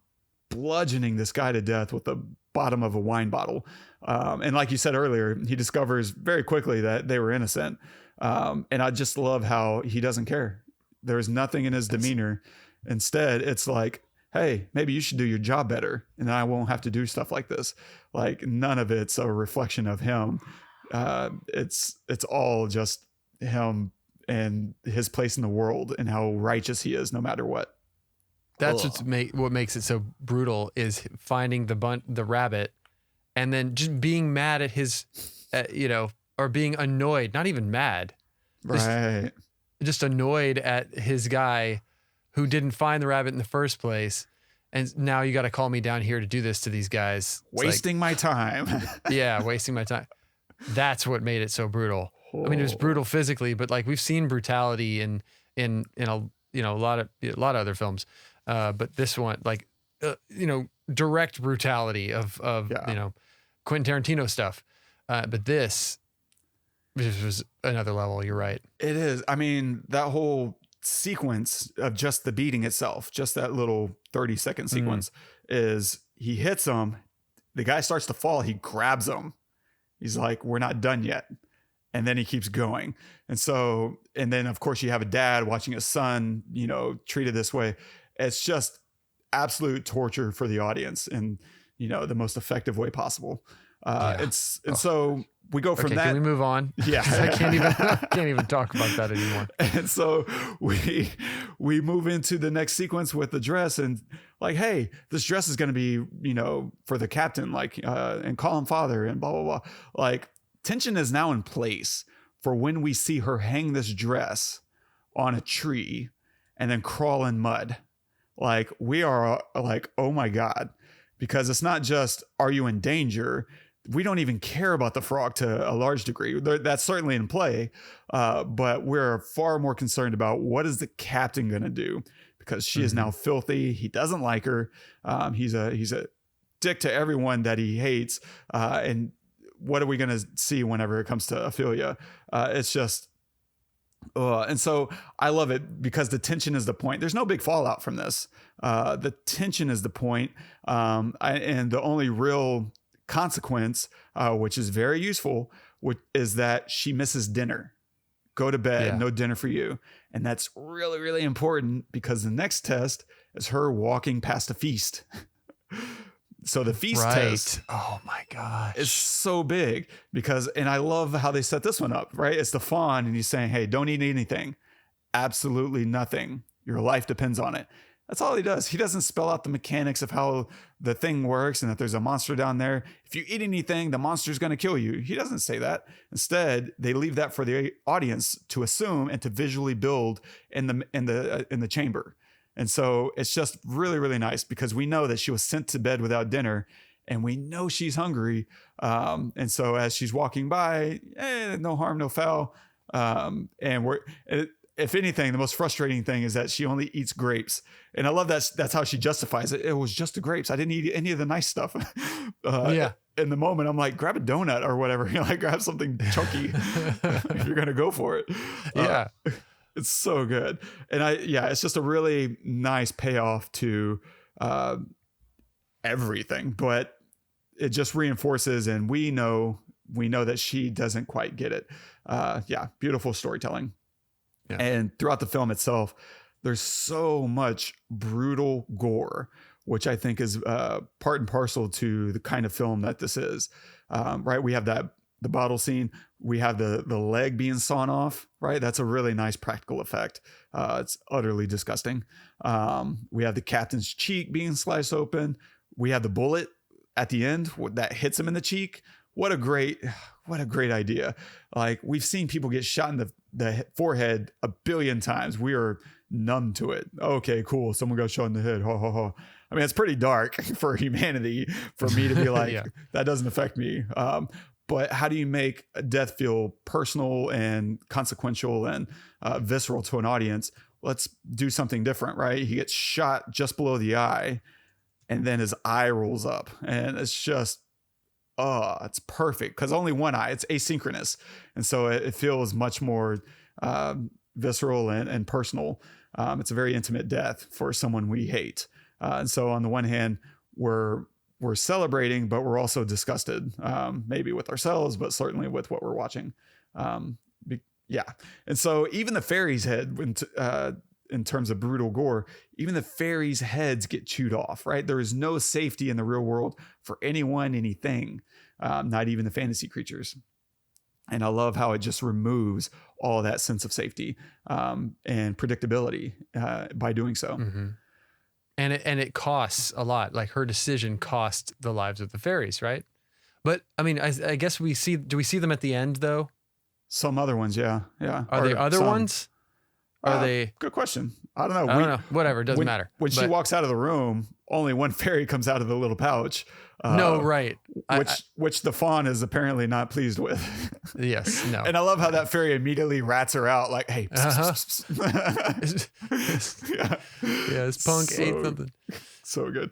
bludgeoning this guy to death with the bottom of a wine bottle. And like you said earlier, he discovers very quickly that they were innocent. And I just love how he doesn't care. There's nothing in his demeanor. Instead, it's like, hey, maybe you should do your job better, and I won't have to do stuff like this. Like, none of it's a reflection of him. It's all just him and his place in the world and how righteous he is no matter what. That's what makes it so brutal, is finding the rabbit and then just being mad at his, or being annoyed, not even mad. Right. Just annoyed at his guy who didn't find the rabbit in the first place. And now you got to call me down here to do this to these guys. Wasting my time. Yeah, wasting my time. That's what made it so brutal. I mean, it was brutal physically, but like, we've seen brutality in a lot of other films. But this one, like, direct brutality of Quentin Tarantino stuff. But this was another level. You're right. It is. I mean, that whole sequence of just the beating itself, just that little 30-second sequence, is he hits him. The guy starts to fall. He grabs him. He's like, we're not done yet. And then he keeps going. And then of course you have a dad watching his son, treated this way. It's just absolute torture for the audience in, the most effective way possible. So we go from that. Can we move on? Yeah. I can't even talk about that anymore. And so we move into the next sequence with the dress, and like, hey, this dress is going to be, for the captain, like, and call him father and blah, blah, blah. Like, tension is now in place for when we see her hang this dress on a tree and then crawl in mud. Like, we are like, oh my God, because it's not just, are you in danger? we don't even care about the frog to a large degree. That's certainly in play, but we're far more concerned about what is the captain going to do, because she is now filthy. He doesn't like her. He's a dick to everyone that he hates. And what are we going to see whenever it comes to Ofelia? It's just, and so I love it because the tension is the point. There's no big fallout from this. The tension is the point. And the only real consequence, which is very useful, is that she misses dinner. Go to bed, no dinner for you. And that's really, really important because the next test is her walking past a feast. So the feast test, oh my gosh, is so big because, and I love how they set this one up, right? It's the fawn and he's saying, hey, don't eat anything. Absolutely nothing. Your life depends on it. That's all he does. He doesn't spell out the mechanics of how the thing works and that there's a monster down there. If you eat anything, the monster's going to kill you. He doesn't say that. Instead, they leave that for the audience to assume and to visually build in the chamber. And so it's just really, really nice because we know that she was sent to bed without dinner and we know she's hungry. And so as she's walking by, no harm, no foul. If anything, the most frustrating thing is that she only eats grapes. And I love that's how she justifies it. It was just the grapes. I didn't eat any of the nice stuff. In the moment, I'm like, grab a donut or whatever. Like, grab something chunky if you're going to go for it. Yeah. It's so good. And it's just a really nice payoff to everything. But it just reinforces, and we know that she doesn't quite get it. Beautiful storytelling. Yeah. And throughout the film itself, there's so much brutal gore, which I think is part and parcel to the kind of film that this is. Right? We have the bottle scene. We have the leg being sawn off. Right? That's a really nice practical effect. It's utterly disgusting. We have the captain's cheek being sliced open. We have the bullet at the end that hits him in the cheek. What a great idea. Like, we've seen people get shot in the forehead a billion times. We are numb to it. Okay, cool. Someone got shot in the head. Ho, ho, ho. I mean, it's pretty dark for humanity for me to be like, that doesn't affect me. But how do you make death feel personal and consequential and visceral to an audience? Let's do something different, right? He gets shot just below the eye and then his eye rolls up, and it's just, it's perfect because only one eye, it's asynchronous. And so it feels much more visceral and personal. It's a very intimate death for someone we hate. And so on the one hand, we're celebrating, but we're also disgusted, maybe with ourselves, but certainly with what we're watching. And so even the fairy's head, in terms of brutal gore, even the fairies' heads get chewed off, right? There is no safety in the real world for anyone, anything, not even the fantasy creatures. And I love how it just removes all that sense of safety and predictability by doing so. Mm-hmm. And it costs a lot. Like, her decision cost the lives of the fairies, right? But I mean, I guess do we see them at the end though? Some other ones, yeah. Are they other ones? Are they? Good question. I don't know. I don't know. Whatever. It doesn't matter. When she walks out of the room, only one fairy comes out of the little pouch. No, right. Which the fawn is apparently not pleased with. Yes. No. And I love how that fairy immediately rats her out like, hey. This punk ate something. So good.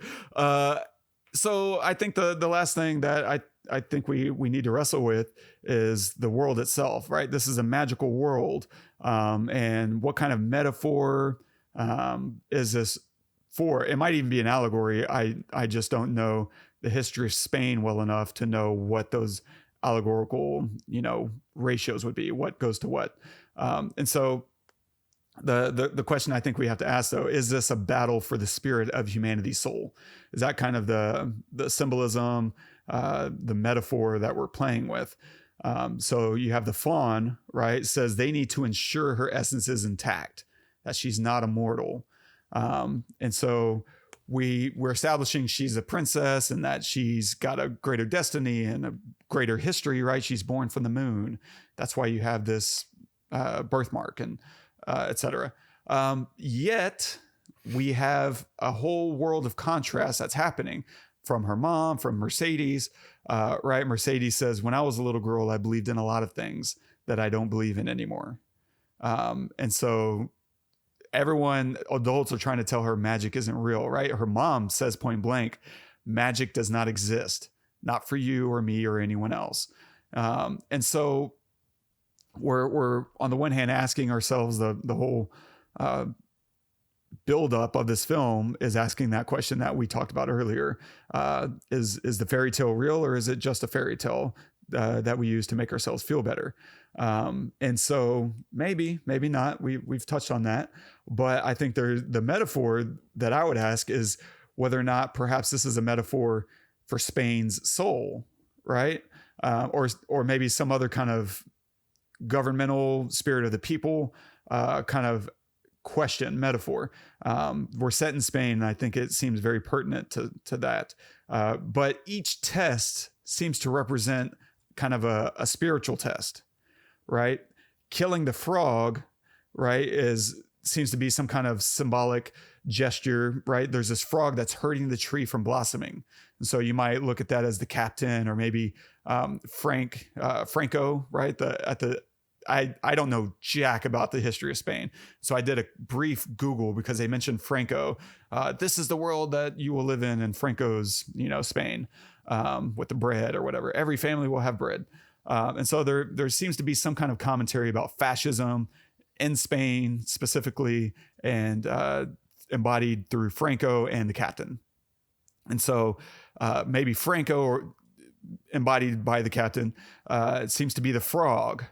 So I think the last thing that I think we need to wrestle with is the world itself, right? This is a magical world. And what kind of metaphor is this for? It might even be an allegory. I just don't know the history of Spain well enough to know what those allegorical, ratios would be, what goes to what. And so the question I think we have to ask, though, is this a battle for the spirit of humanity's soul? Is that kind of the symbolism, the metaphor that we're playing with? So you have the fawn, right? Says they need to ensure her essence is intact, that she's not immortal. And so we're establishing she's a princess and that she's got a greater destiny and a greater history, right? She's born from the moon. That's why you have this birthmark and etc. Yet we have a whole world of contrast that's happening. from her mom, from Mercedes, right? Mercedes says, when I was a little girl, I believed in a lot of things that I don't believe in anymore. And so adults are trying to tell her magic isn't real, right? Her mom says point blank, magic does not exist, not for you or me or anyone else. And so we're on the one hand asking ourselves, the whole buildup of this film is asking that question that we talked about earlier. Is the fairy tale real, or is it just a fairy tale that we use to make ourselves feel better? And so maybe not. We've touched on that, but I think the metaphor that I would ask is whether or not perhaps this is a metaphor for Spain's soul, right? Or maybe some other kind of governmental spirit of the people, kind of question metaphor. We're set in Spain, and I think it seems very pertinent to that. But each test seems to represent kind of a spiritual test, right? Killing the frog, right, seems to be some kind of symbolic gesture, right? There's this frog that's hurting the tree from blossoming. And so you might look at that as the captain, or maybe Franco, right? I don't know jack about the history of Spain. So I did a brief Google because they mentioned Franco. This is the world that you will live in Franco's, Spain, with the bread or whatever. Every family will have bread. And so there seems to be some kind of commentary about fascism in Spain specifically, and embodied through Franco and the captain. And so maybe Franco, or embodied by the captain, it seems to be the frog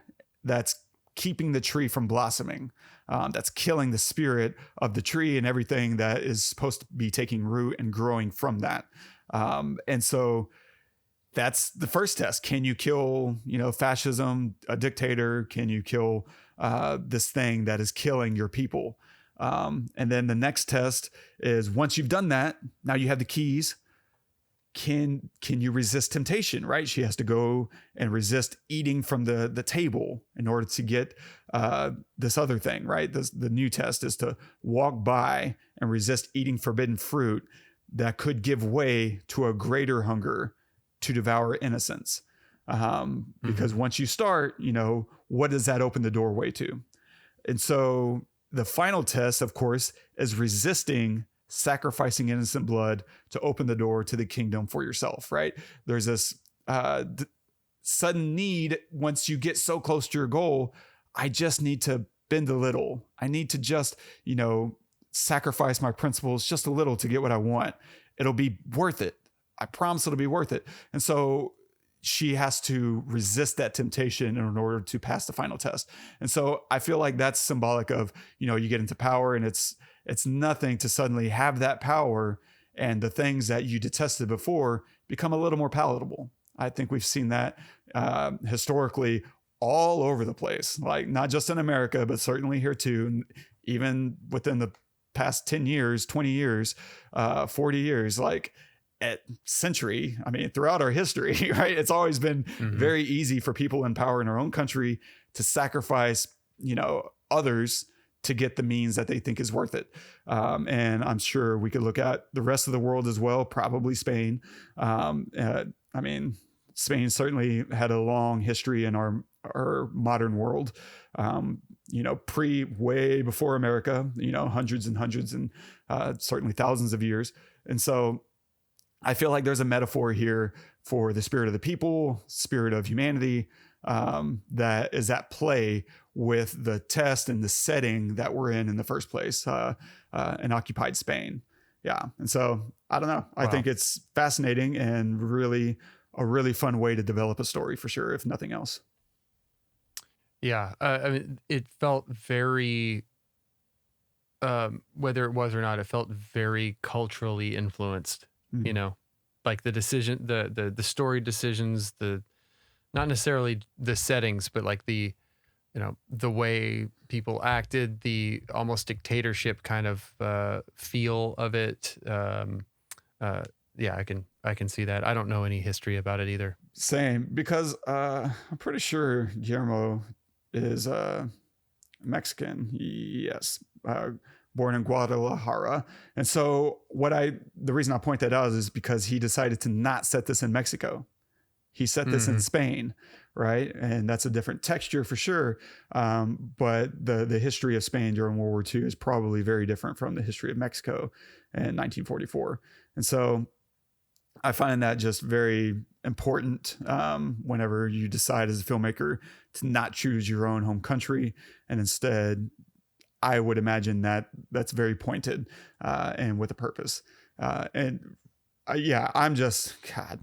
that's keeping the tree from blossoming, that's killing the spirit of the tree and everything that is supposed to be taking root and growing from that. And so that's the first test. Can you kill, fascism, a dictator? Can you kill this thing that is killing your people? And then the next test is, once you've done that, now you have the keys. Can you resist temptation, right? She has to go and resist eating from the table in order to get this other thing, right? The new test is to walk by and resist eating forbidden fruit that could give way to a greater hunger to devour innocence. Because once you start, what does that open the doorway to? And so the final test, of course, is resisting sacrificing innocent blood to open the door to the kingdom for yourself, right? There's this sudden need once you get so close to your goal. I just need to bend a little. I need to just, sacrifice my principles just a little to get what I want. It'll be worth it. I promise it'll be worth it. And so she has to resist that temptation in order to pass the final test. And so I feel like that's symbolic of, you get into power, and it's nothing to suddenly have that power, and the things that you detested before become a little more palatable. I think we've seen that historically all over the place, like not just in America, but certainly here too. Even within the past 10 years, 20 years, 40 years, like century, throughout our history, right? It's always been very easy for people in power in our own country to sacrifice, others to get the means that they think is worth it. And I'm sure we could look at the rest of the world as well, probably Spain. Spain certainly had a long history in our modern world, way before America, hundreds and hundreds and certainly thousands of years. And so I feel like there's a metaphor here for the spirit of the people, spirit of humanity, that is at play with the test and the setting that we're in the first place, in occupied Spain. Yeah. And so I don't know. I think it's fascinating and really a really fun way to develop a story for sure, if nothing else. Yeah. It felt very, whether it was or not, it felt very culturally influenced, like the decision, the story decisions, not necessarily the settings, but like the way people acted, the almost dictatorship kind of feel of it. Yeah, I can see that. I don't know any history about it either. Same, because I'm pretty sure Guillermo is Mexican. Yes. born in Guadalajara. And so the reason I point that out is because he decided to not set this in Mexico. He set this in Spain, right? And that's a different texture for sure. But the history of Spain during World War II is probably very different from the history of Mexico in 1944. And so I find that just very important whenever you decide as a filmmaker to not choose your own home country. And instead, I would imagine that that's very pointed and with a purpose. I'm just, God,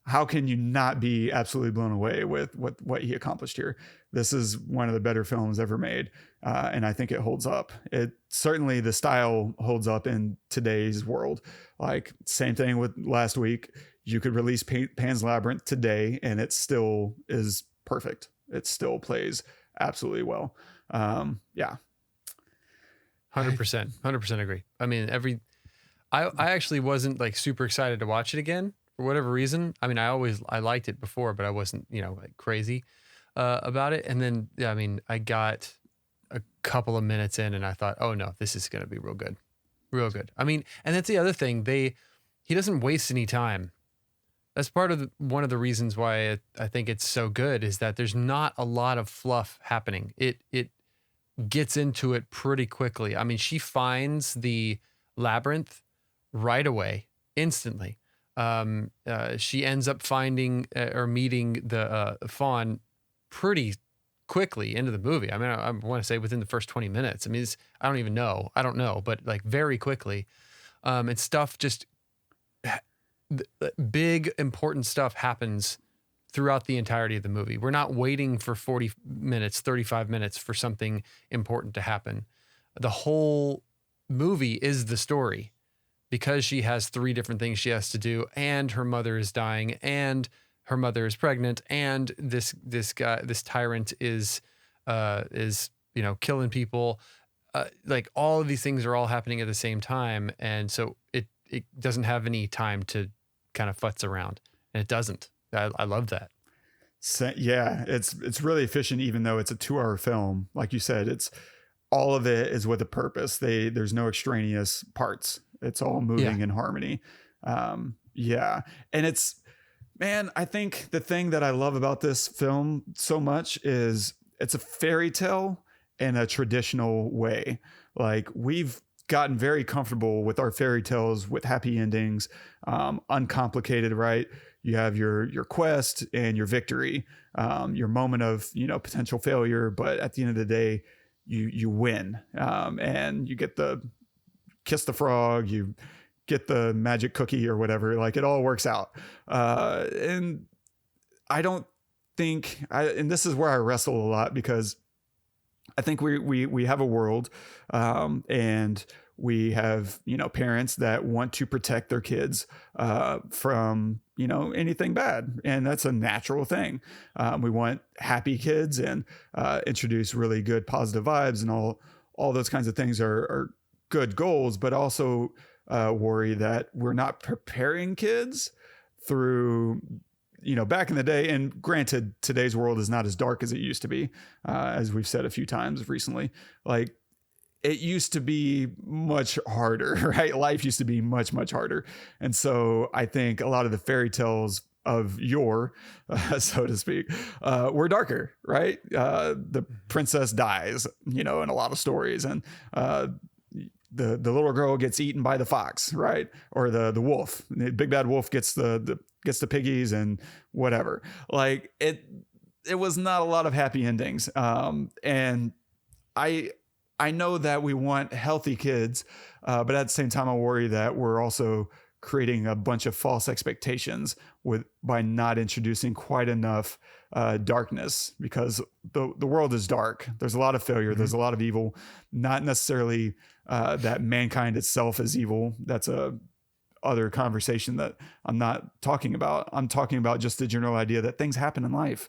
how can you not be absolutely blown away with what he accomplished here? This is one of the better films ever made. And I think it holds up. It certainly, the style holds up in today's world. Like, same thing with last week. You could release Pan's Labyrinth today and it still is perfect. It still plays absolutely well. 100%. 100% agree. I mean, I actually wasn't like super excited to watch it again for whatever reason. I mean, I liked it before, but I wasn't, like crazy about it. And then, I mean, I got a couple of minutes in and I thought, oh no, this is going to be real good. Real good. I mean, and that's the other thing. He doesn't waste any time. That's part of one of the reasons why I think it's so good is that there's not a lot of fluff happening. It gets into it pretty quickly. I mean, she finds the labyrinth right away, instantly. She ends up finding or meeting the fawn pretty quickly into the movie. I mean, I want to say within the first 20 minutes. I mean, I don't know, but like very quickly. And stuff just big, important stuff happens throughout the entirety of the movie. We're not waiting for 40 minutes, 35 minutes for something important to happen. The whole movie is the story because she has 3 different things she has to do, and her mother is dying, and her mother is pregnant, and this tyrant is killing people. Like, all of these things are all happening at the same time. And so it doesn't have any time to kind of futz around, and it doesn't. I love that. So, yeah, it's really efficient, even though it's a 2-hour film. Like you said, it's all of it is with a purpose. There's no extraneous parts. It's all moving in harmony. And I think the thing that I love about this film so much is it's a fairy tale in a traditional way. Like, we've gotten very comfortable with our fairy tales with happy endings, uncomplicated, right? You have your quest and your victory, your moment of, potential failure, but at the end of the day, you win, and you get the kiss the frog, you get the magic cookie or whatever. Like, it all works out. And I don't think, and this is where I wrestle a lot, because I think we have a world, and we have, parents that want to protect their kids from, anything bad. And that's a natural thing. We want happy kids and introduce really good positive vibes, and all those kinds of things are good goals, but also worry that we're not preparing kids through, back in the day. And granted, today's world is not as dark as it used to be, as we've said a few times recently. Like, it used to be much harder, right? Life used to be much, much harder. And so I think a lot of the fairy tales of yore, so to speak, were darker, right? The princess dies, in a lot of stories, and the little girl gets eaten by the fox, right? Or the wolf, the big bad wolf gets the piggies and whatever. Like, it was not a lot of happy endings. And I know that we want healthy kids, but at the same time, I worry that we're also creating a bunch of false expectations by not introducing quite enough darkness, because the world is dark. There's a lot of failure. There's a lot of evil, not necessarily that mankind itself is evil. That's a other conversation that I'm not talking about. I'm talking about just the general idea that things happen in life.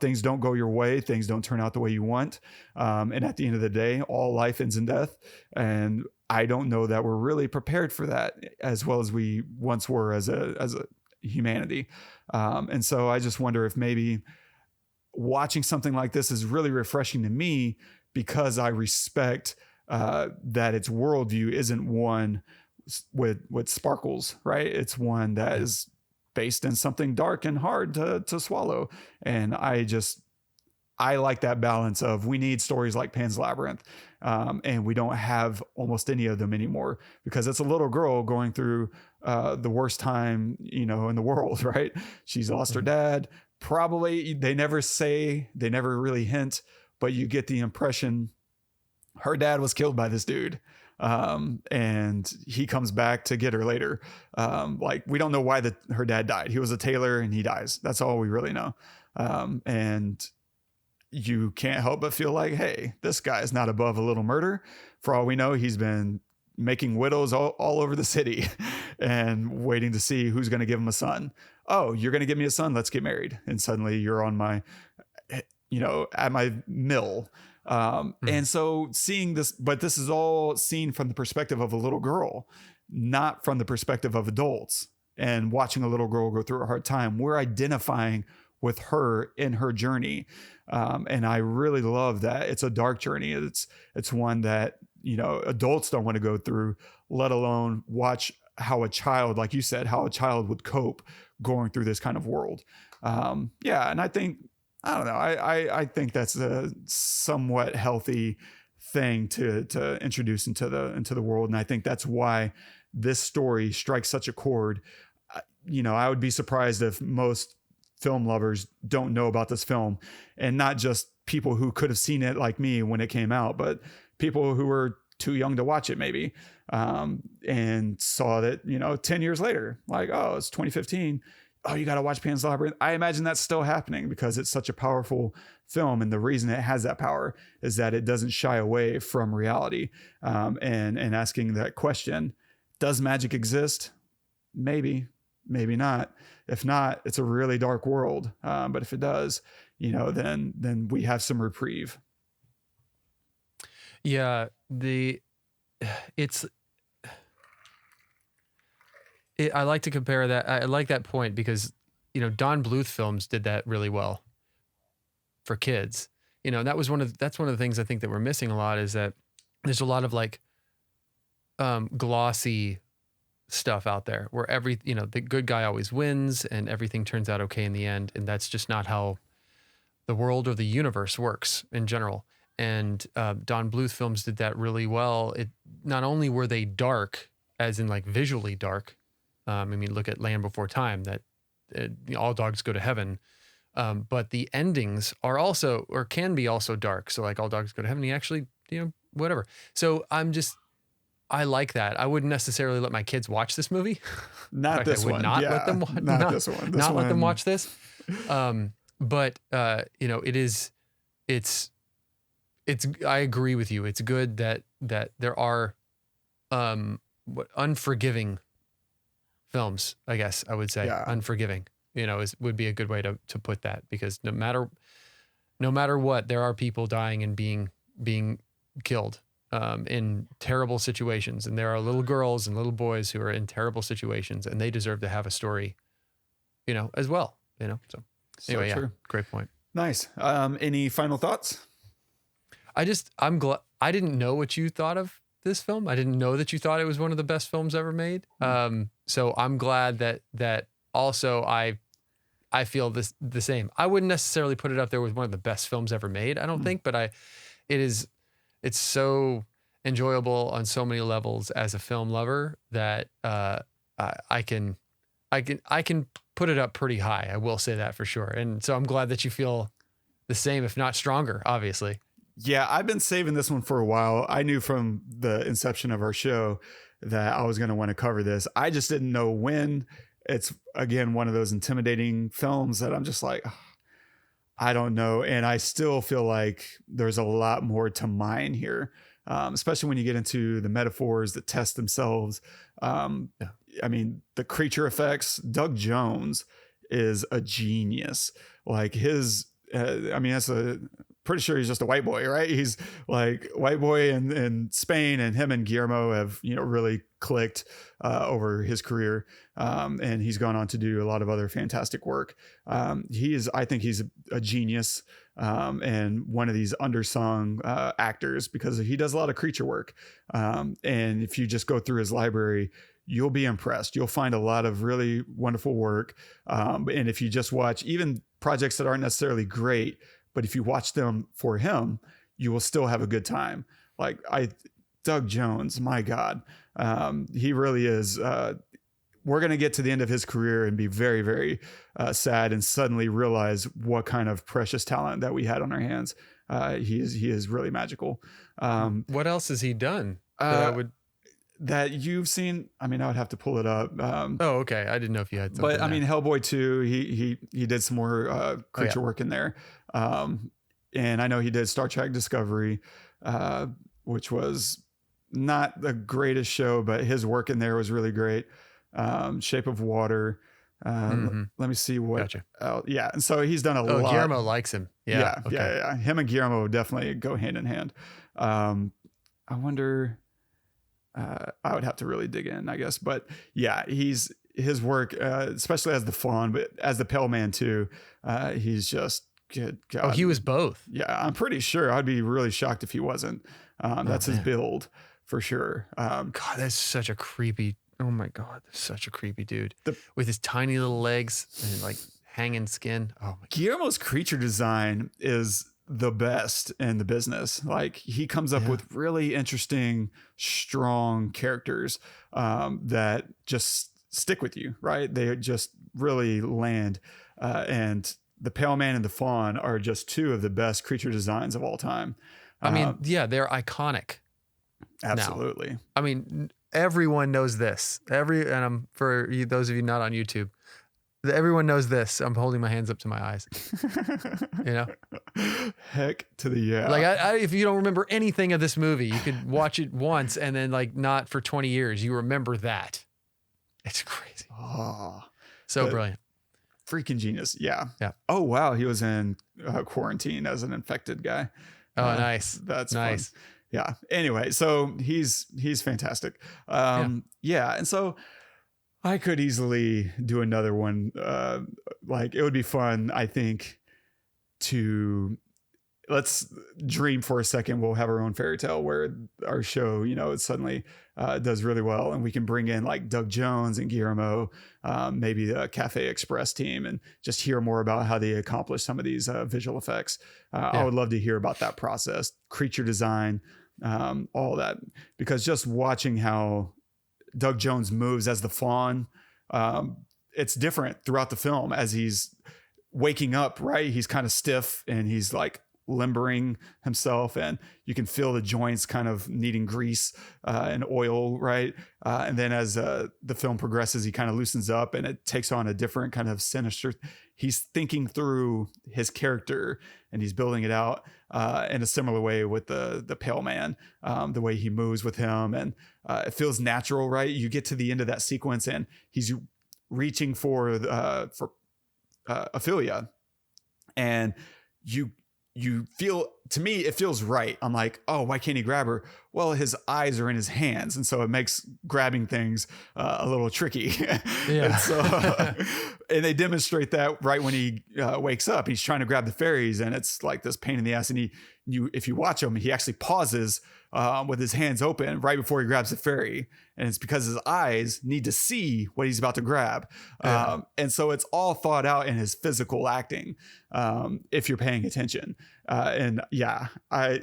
Things don't go your way. Things don't turn out the way you want. And at the end of the day, all life ends in death. And I don't know that we're really prepared for that as well as we once were as a humanity. And so I just wonder if maybe watching something like this is really refreshing to me, because I respect that its worldview isn't one with sparkles, right? It's one that is based in something dark and hard to swallow. And I like that balance of, we need stories like Pan's Labyrinth. And we don't have almost any of them anymore, because it's a little girl going through the worst time, in the world, right? She's lost her dad. Probably they never really hint, but you get the impression her dad was killed by this dude. And he comes back to get her later. Like, we don't know why her dad died. He was a tailor and he dies. That's all we really know. And you can't help but feel like, hey, this guy is not above a little murder. For all we know, he's been making widows all over the city and waiting to see who's going to give him a son. Oh, you're going to give me a son? Let's get married. And suddenly you're on my, at my mill. And so seeing this, but this is all seen from the perspective of a little girl, not from the perspective of adults. And watching a little girl go through a hard time, we're identifying with her in her journey. And I really love that. It's a dark journey. It's one that, adults don't want to go through, let alone watch how a child, like you said, how a child would cope going through this kind of world. And I think, I don't know, I think that's a somewhat healthy thing to introduce into the world. And I think that's why this story strikes such a chord. I would be surprised if most film lovers don't know about this film, and not just people who could have seen it like me when it came out, but people who were too young to watch it maybe, and saw that, 10 years later, like, oh, it's 2015. Oh, you got to watch Pan's Labyrinth. I imagine that's still happening because it's such a powerful film. And the reason it has that power is that it doesn't shy away from reality, and asking that question, does magic exist? Maybe, maybe not. If not, it's a really dark world. But if it does, then we have some reprieve. Yeah. I like to compare that. I like that point because, Don Bluth films did that really well for kids. That's one of the things I think that we're missing a lot, is that there's a lot of like glossy stuff out there where the good guy always wins and everything turns out okay in the end. And that's just not how the world or the universe works in general. And Don Bluth films did that really well. It not only were they dark, as in like visually dark. Look at Land Before Time, that all dogs go to heaven. But the endings are also, or can be also dark. So like All Dogs Go to Heaven, he actually, whatever. So I like that. I wouldn't necessarily let my kids watch this movie. Not this one. Not let them not this one. Let them watch this. But it's I agree with you. It's good that there are unforgiving films, I guess I would say. Yeah. Unforgiving, would be a good way to put that, because no matter what, there are people dying and being killed in terrible situations. And there are little girls and little boys who are in terrible situations, and they deserve to have a story, as well, so anyway, true. Yeah, great point. Nice. Any final thoughts? I'm glad. I didn't know what you thought of this film. I didn't know that you thought it was one of the best films ever made. So I'm glad that also I feel the same. I wouldn't necessarily put it up there with one of the best films ever made, I don't think, but it's so enjoyable on so many levels as a film lover that I can put it up pretty high. I will say that for sure. And so I'm glad that you feel the same, if not stronger, obviously. Yeah, I've been saving this one for a while. I knew from the inception of our show that I was going to want to cover this. I just didn't know when. It's, again, one of those intimidating films that I'm just like, I don't know. And I still feel like there's a lot more to mine here, especially when you get into the metaphors that test themselves. The creature effects, Doug Jones is a genius. Like that's pretty sure he's just a white boy, right? He's like white boy in Spain, and him and Guillermo have, really clicked over his career. And he's gone on to do a lot of other fantastic work. I think he's a genius. and one of these undersung actors, because he does a lot of creature work. And if you just go through his library, you'll be impressed. You'll find a lot of really wonderful work. And if you just watch even projects that aren't necessarily great, but if you watch them for him, you will still have a good time. Like Doug Jones, my God, he really is. We're going to get to the end of his career and be very, very sad and suddenly realize what kind of precious talent that we had on our hands. He is really magical. What else has he done that you've seen? I mean, I would have to pull it up. Oh, okay. I didn't know if you had something. But I mean, Hellboy 2, he did some more creature work in there. And I know he did Star Trek Discovery, which was not the greatest show, but his work in there was really great. Shape of Water. Let me see what. Gotcha. Yeah, and so he's done a lot. Guillermo likes him. Yeah. Yeah. Him and Guillermo definitely go hand in hand. I wonder. I would have to really dig in, I guess, but yeah, his work, especially as the Fawn, but as the Pale Man too. He's just good. God. Oh, he was both. Yeah, I'm pretty sure. I'd be really shocked if he wasn't. That's his build for sure. God, that's such a creepy. Oh my God, that's such a creepy dude with his tiny little legs and like hanging skin. Oh my. Guillermo's creature design is the best in the business. Like he comes up with really interesting, strong characters that just stick with you, right? They just really land. And the Pale Man and the Fawn are just two of the best creature designs of all time. I mean, yeah, they're iconic. Absolutely. Now. I mean, everyone knows this. For those of you not on YouTube, everyone knows this. I'm holding my hands up to my eyes. You know, heck to the yeah. Like if you don't remember anything of this movie, you could watch it once and then like not for 20 years. You remember that. It's crazy. Oh, so brilliant. Freaking genius. Yeah. Yeah. Oh wow, he was in quarantine as an infected guy. Oh, nice. That's nice. Fun. Yeah. Anyway, so he's fantastic. Yeah. And so I could easily do another one. Like it would be fun, I think, let's dream for a second. We'll have our own fairy tale where our show, it suddenly does really well. And we can bring in like Doug Jones and Guillermo, maybe the Cafe Express team, and just hear more about how they accomplish some of these visual effects. I would love to hear about that process, creature design, all that, because just watching how Doug Jones moves as the Fawn, it's different throughout the film as he's waking up, right? He's kind of stiff and he's like limbering himself, and you can feel the joints kind of needing grease and oil, right? And then as the film progresses, he kind of loosens up and it takes on a different kind of sinister. He's thinking through his character and he's building it out in a similar way with the Pale Man, the way he moves with him, and it feels natural, right? You get to the end of that sequence and he's reaching for Ofelia, and you feel, to me, it feels right. I'm like, oh, why can't he grab her? Well, his eyes are in his hands. And so it makes grabbing things a little tricky. Yeah. And they demonstrate that right when he wakes up. He's trying to grab the fairies and it's like this pain in the ass. And if you watch him, he actually pauses with his hands open right before he grabs the fairy. And it's because his eyes need to see what he's about to grab. And so it's all thought out in his physical acting, if you're paying attention. And yeah, I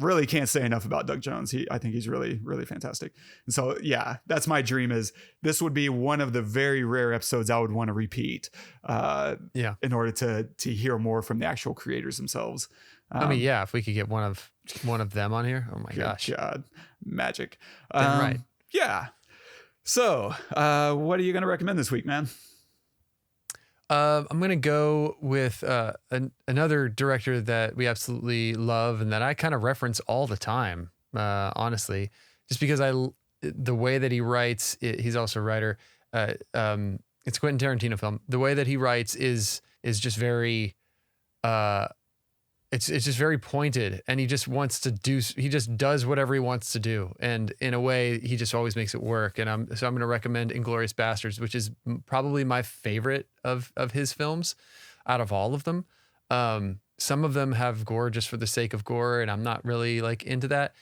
really can't say enough about Doug Jones. I think he's really, really fantastic. And so, yeah, that's my dream. Is this would be one of the very rare episodes I would want to repeat in order to hear more from the actual creators themselves. I mean, yeah, if we could get one of them on here, oh my gosh, God, magic. Right. Yeah. So, what are you going to recommend this week, man? I'm going to go with another director that we absolutely love and that I kind of reference all the time, honestly, just because the way that he writes, he's also a writer. It's a Quentin Tarantino film. The way that he writes is just very, it's just very pointed, and he just does whatever he wants to do. And in a way, he just always makes it work. And I'm going to recommend Inglorious Bastards, which is probably my favorite of his films out of all of them. some of them have gore just for the sake of gore, and I'm not really like into that.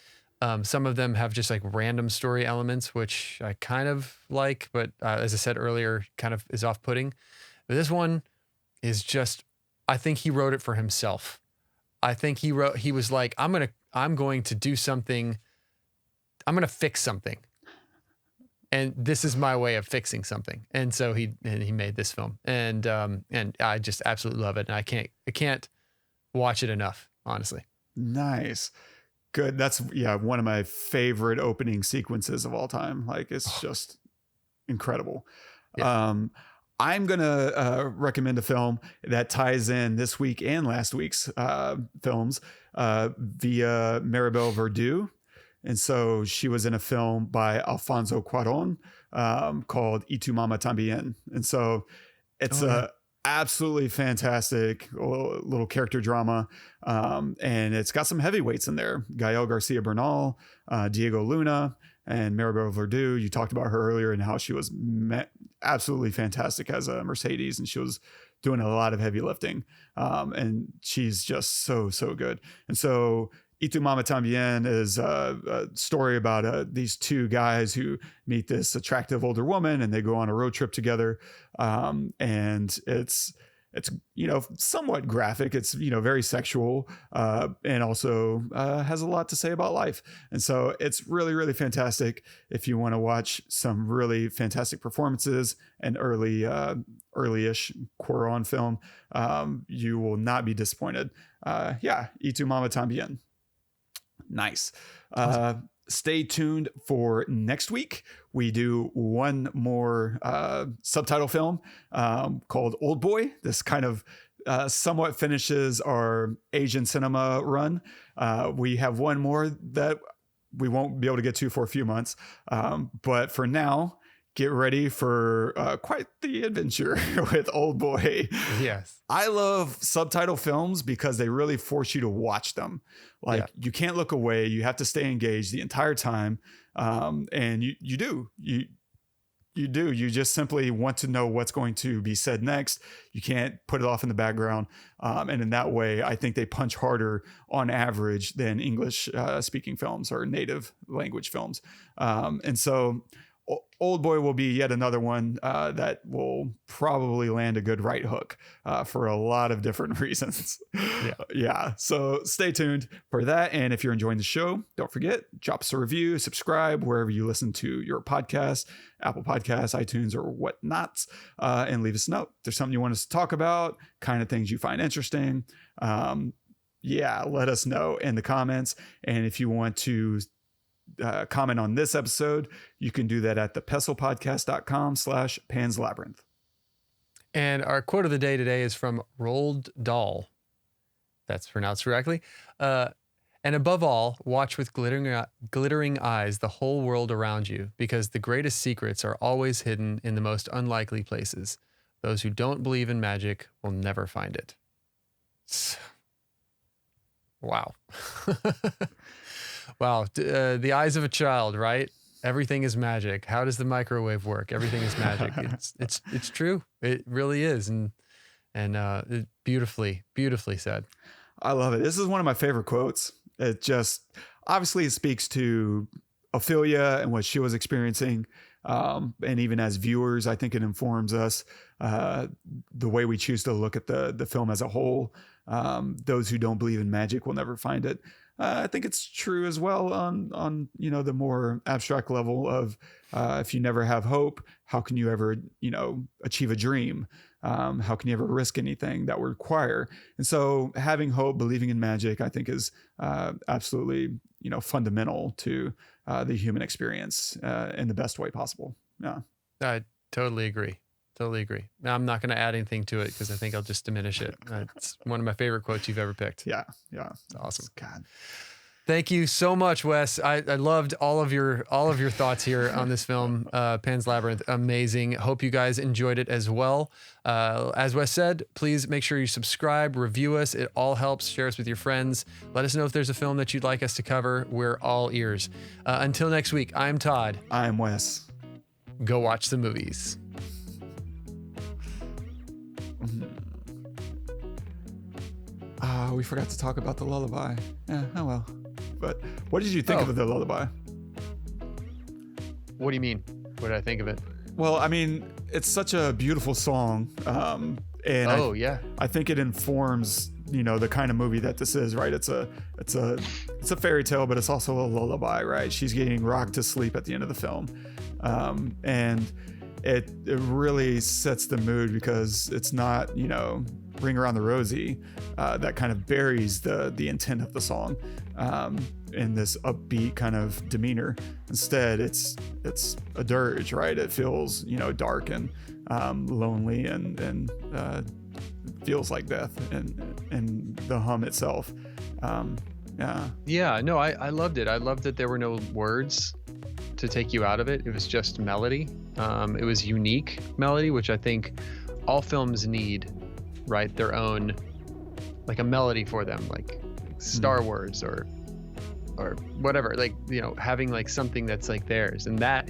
Some of them have just like random story elements, which I kind of like, but as I said earlier, kind of is off-putting. But this one is just, I think he wrote it for himself. I think he was like, I'm going to do something. I'm going to fix something. And this is my way of fixing something. And so he made this film, and I just absolutely love it. And I can't watch it enough, honestly. Nice. Good. That's one of my favorite opening sequences of all time. Like, it's just incredible. Yeah. I'm going to recommend a film that ties in this week and last week's films via Maribel Verdú. And so she was in a film by Alfonso Cuarón called Y tu mamá también. And so it's absolutely fantastic little character drama. And it's got some heavyweights in there. Gael Garcia Bernal, Diego Luna, and Maribel Verdú. You talked about her earlier and how she was absolutely fantastic as a Mercedes, and she was doing a lot of heavy lifting. And she's just so good. And so Y tu mamá también is a story about these two guys who meet this attractive older woman, and they go on a road trip together. And it's somewhat graphic. It's very sexual, and also has a lot to say about life. And so it's really fantastic if you want to watch some really fantastic performances and early-ish Cuarón film. You will not be disappointed. Y tu mamá también. Nice. Stay tuned for next week. We do one more subtitle film called Old Boy. This kind of somewhat finishes our Asian cinema run. We have one more that we won't be able to get to for a few months. But for now, get ready for quite the adventure with Old Boy. Yes. I love subtitle films because they really force you to watch them. Like, you can't look away. You have to stay engaged the entire time. And you do. You just simply want to know what's going to be said next. You can't put it off in the background. And in that way, I think they punch harder on average than English speaking films or native language films. And so Old Boy will be yet another one that will probably land a good right hook for a lot of different reasons. So stay tuned for that. And if you're enjoying the show, don't forget, drop us a review, subscribe wherever you listen to your podcast, Apple Podcasts, iTunes, or whatnot, and leave us a note. If there's something you want us to talk about, kind of things you find interesting, let us know in the comments. And if you want to comment on this episode, you can do that at thepestlepodcast.com/Pan's Labyrinth. And our quote of the day today is from Roald Dahl. That's pronounced correctly. And above all, watch with glittering eyes the whole world around you, because the greatest secrets are always hidden in the most unlikely places. Those who don't believe in magic will never find it. Wow. Wow. The eyes of a child, right? Everything is magic. How does the microwave work? Everything is magic. It's true. It really is. And beautifully said. I love it. This is one of my favorite quotes. It just obviously it speaks to Ofelia and what she was experiencing. And even as viewers, I think it informs us the way we choose to look at the film as a whole. Those who don't believe in magic will never find it. I think it's true as well on the more abstract level of if you never have hope, how can you ever achieve a dream? How can you ever risk anything that would require? And so having hope, believing in magic, I think is absolutely fundamental to the human experience in the best way possible. Yeah, I totally agree. Now, I'm not going to add anything to it because I think I'll just diminish it. It's one of my favorite quotes you've ever picked. Yeah. It's awesome. God. Thank you so much, Wes. I loved all of your thoughts here on this film, Pan's Labyrinth. Amazing. Hope you guys enjoyed it as well. As Wes said, please make sure you subscribe, review us. It all helps. Share us with your friends. Let us know if there's a film that you'd like us to cover. We're all ears. Until next week, I'm Todd. I'm Wes. Go watch the movies. we forgot to talk about the lullaby. Yeah, oh well. But what did you think of the lullaby? What do you mean? What did I think of it? Well, I mean, it's such a beautiful song. And I think it informs, the kind of movie that this is, right? It's a fairy tale, but it's also a lullaby, right? She's getting rocked to sleep at the end of the film. And it really sets the mood because it's not, Ring Around the Rosie, that kind of buries the intent of the song in this upbeat kind of demeanor. Instead, it's a dirge, right? It feels, dark and lonely and feels like death and the hum itself. No, I loved it. I loved that there were no words to take you out of it. It was just melody. It was unique melody, which I think all films need, right? Their own, like a melody for them, like Star Wars or whatever, like, having like something that's like theirs. And that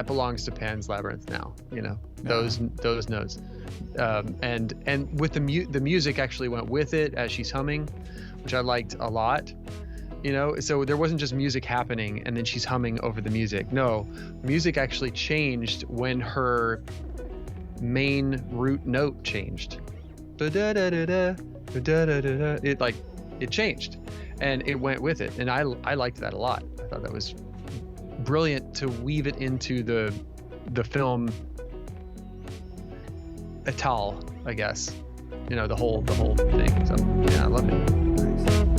belongs to Pan's Labyrinth now, those notes. And with the music actually went with it as she's humming, which I liked a lot. So there wasn't just music happening and then she's humming over the music. No, music actually changed when her main root note changed. It changed and it went with it. And I liked that a lot. I thought that was brilliant to weave it into the film étale, I guess. The whole thing. So yeah, I love it. Nice.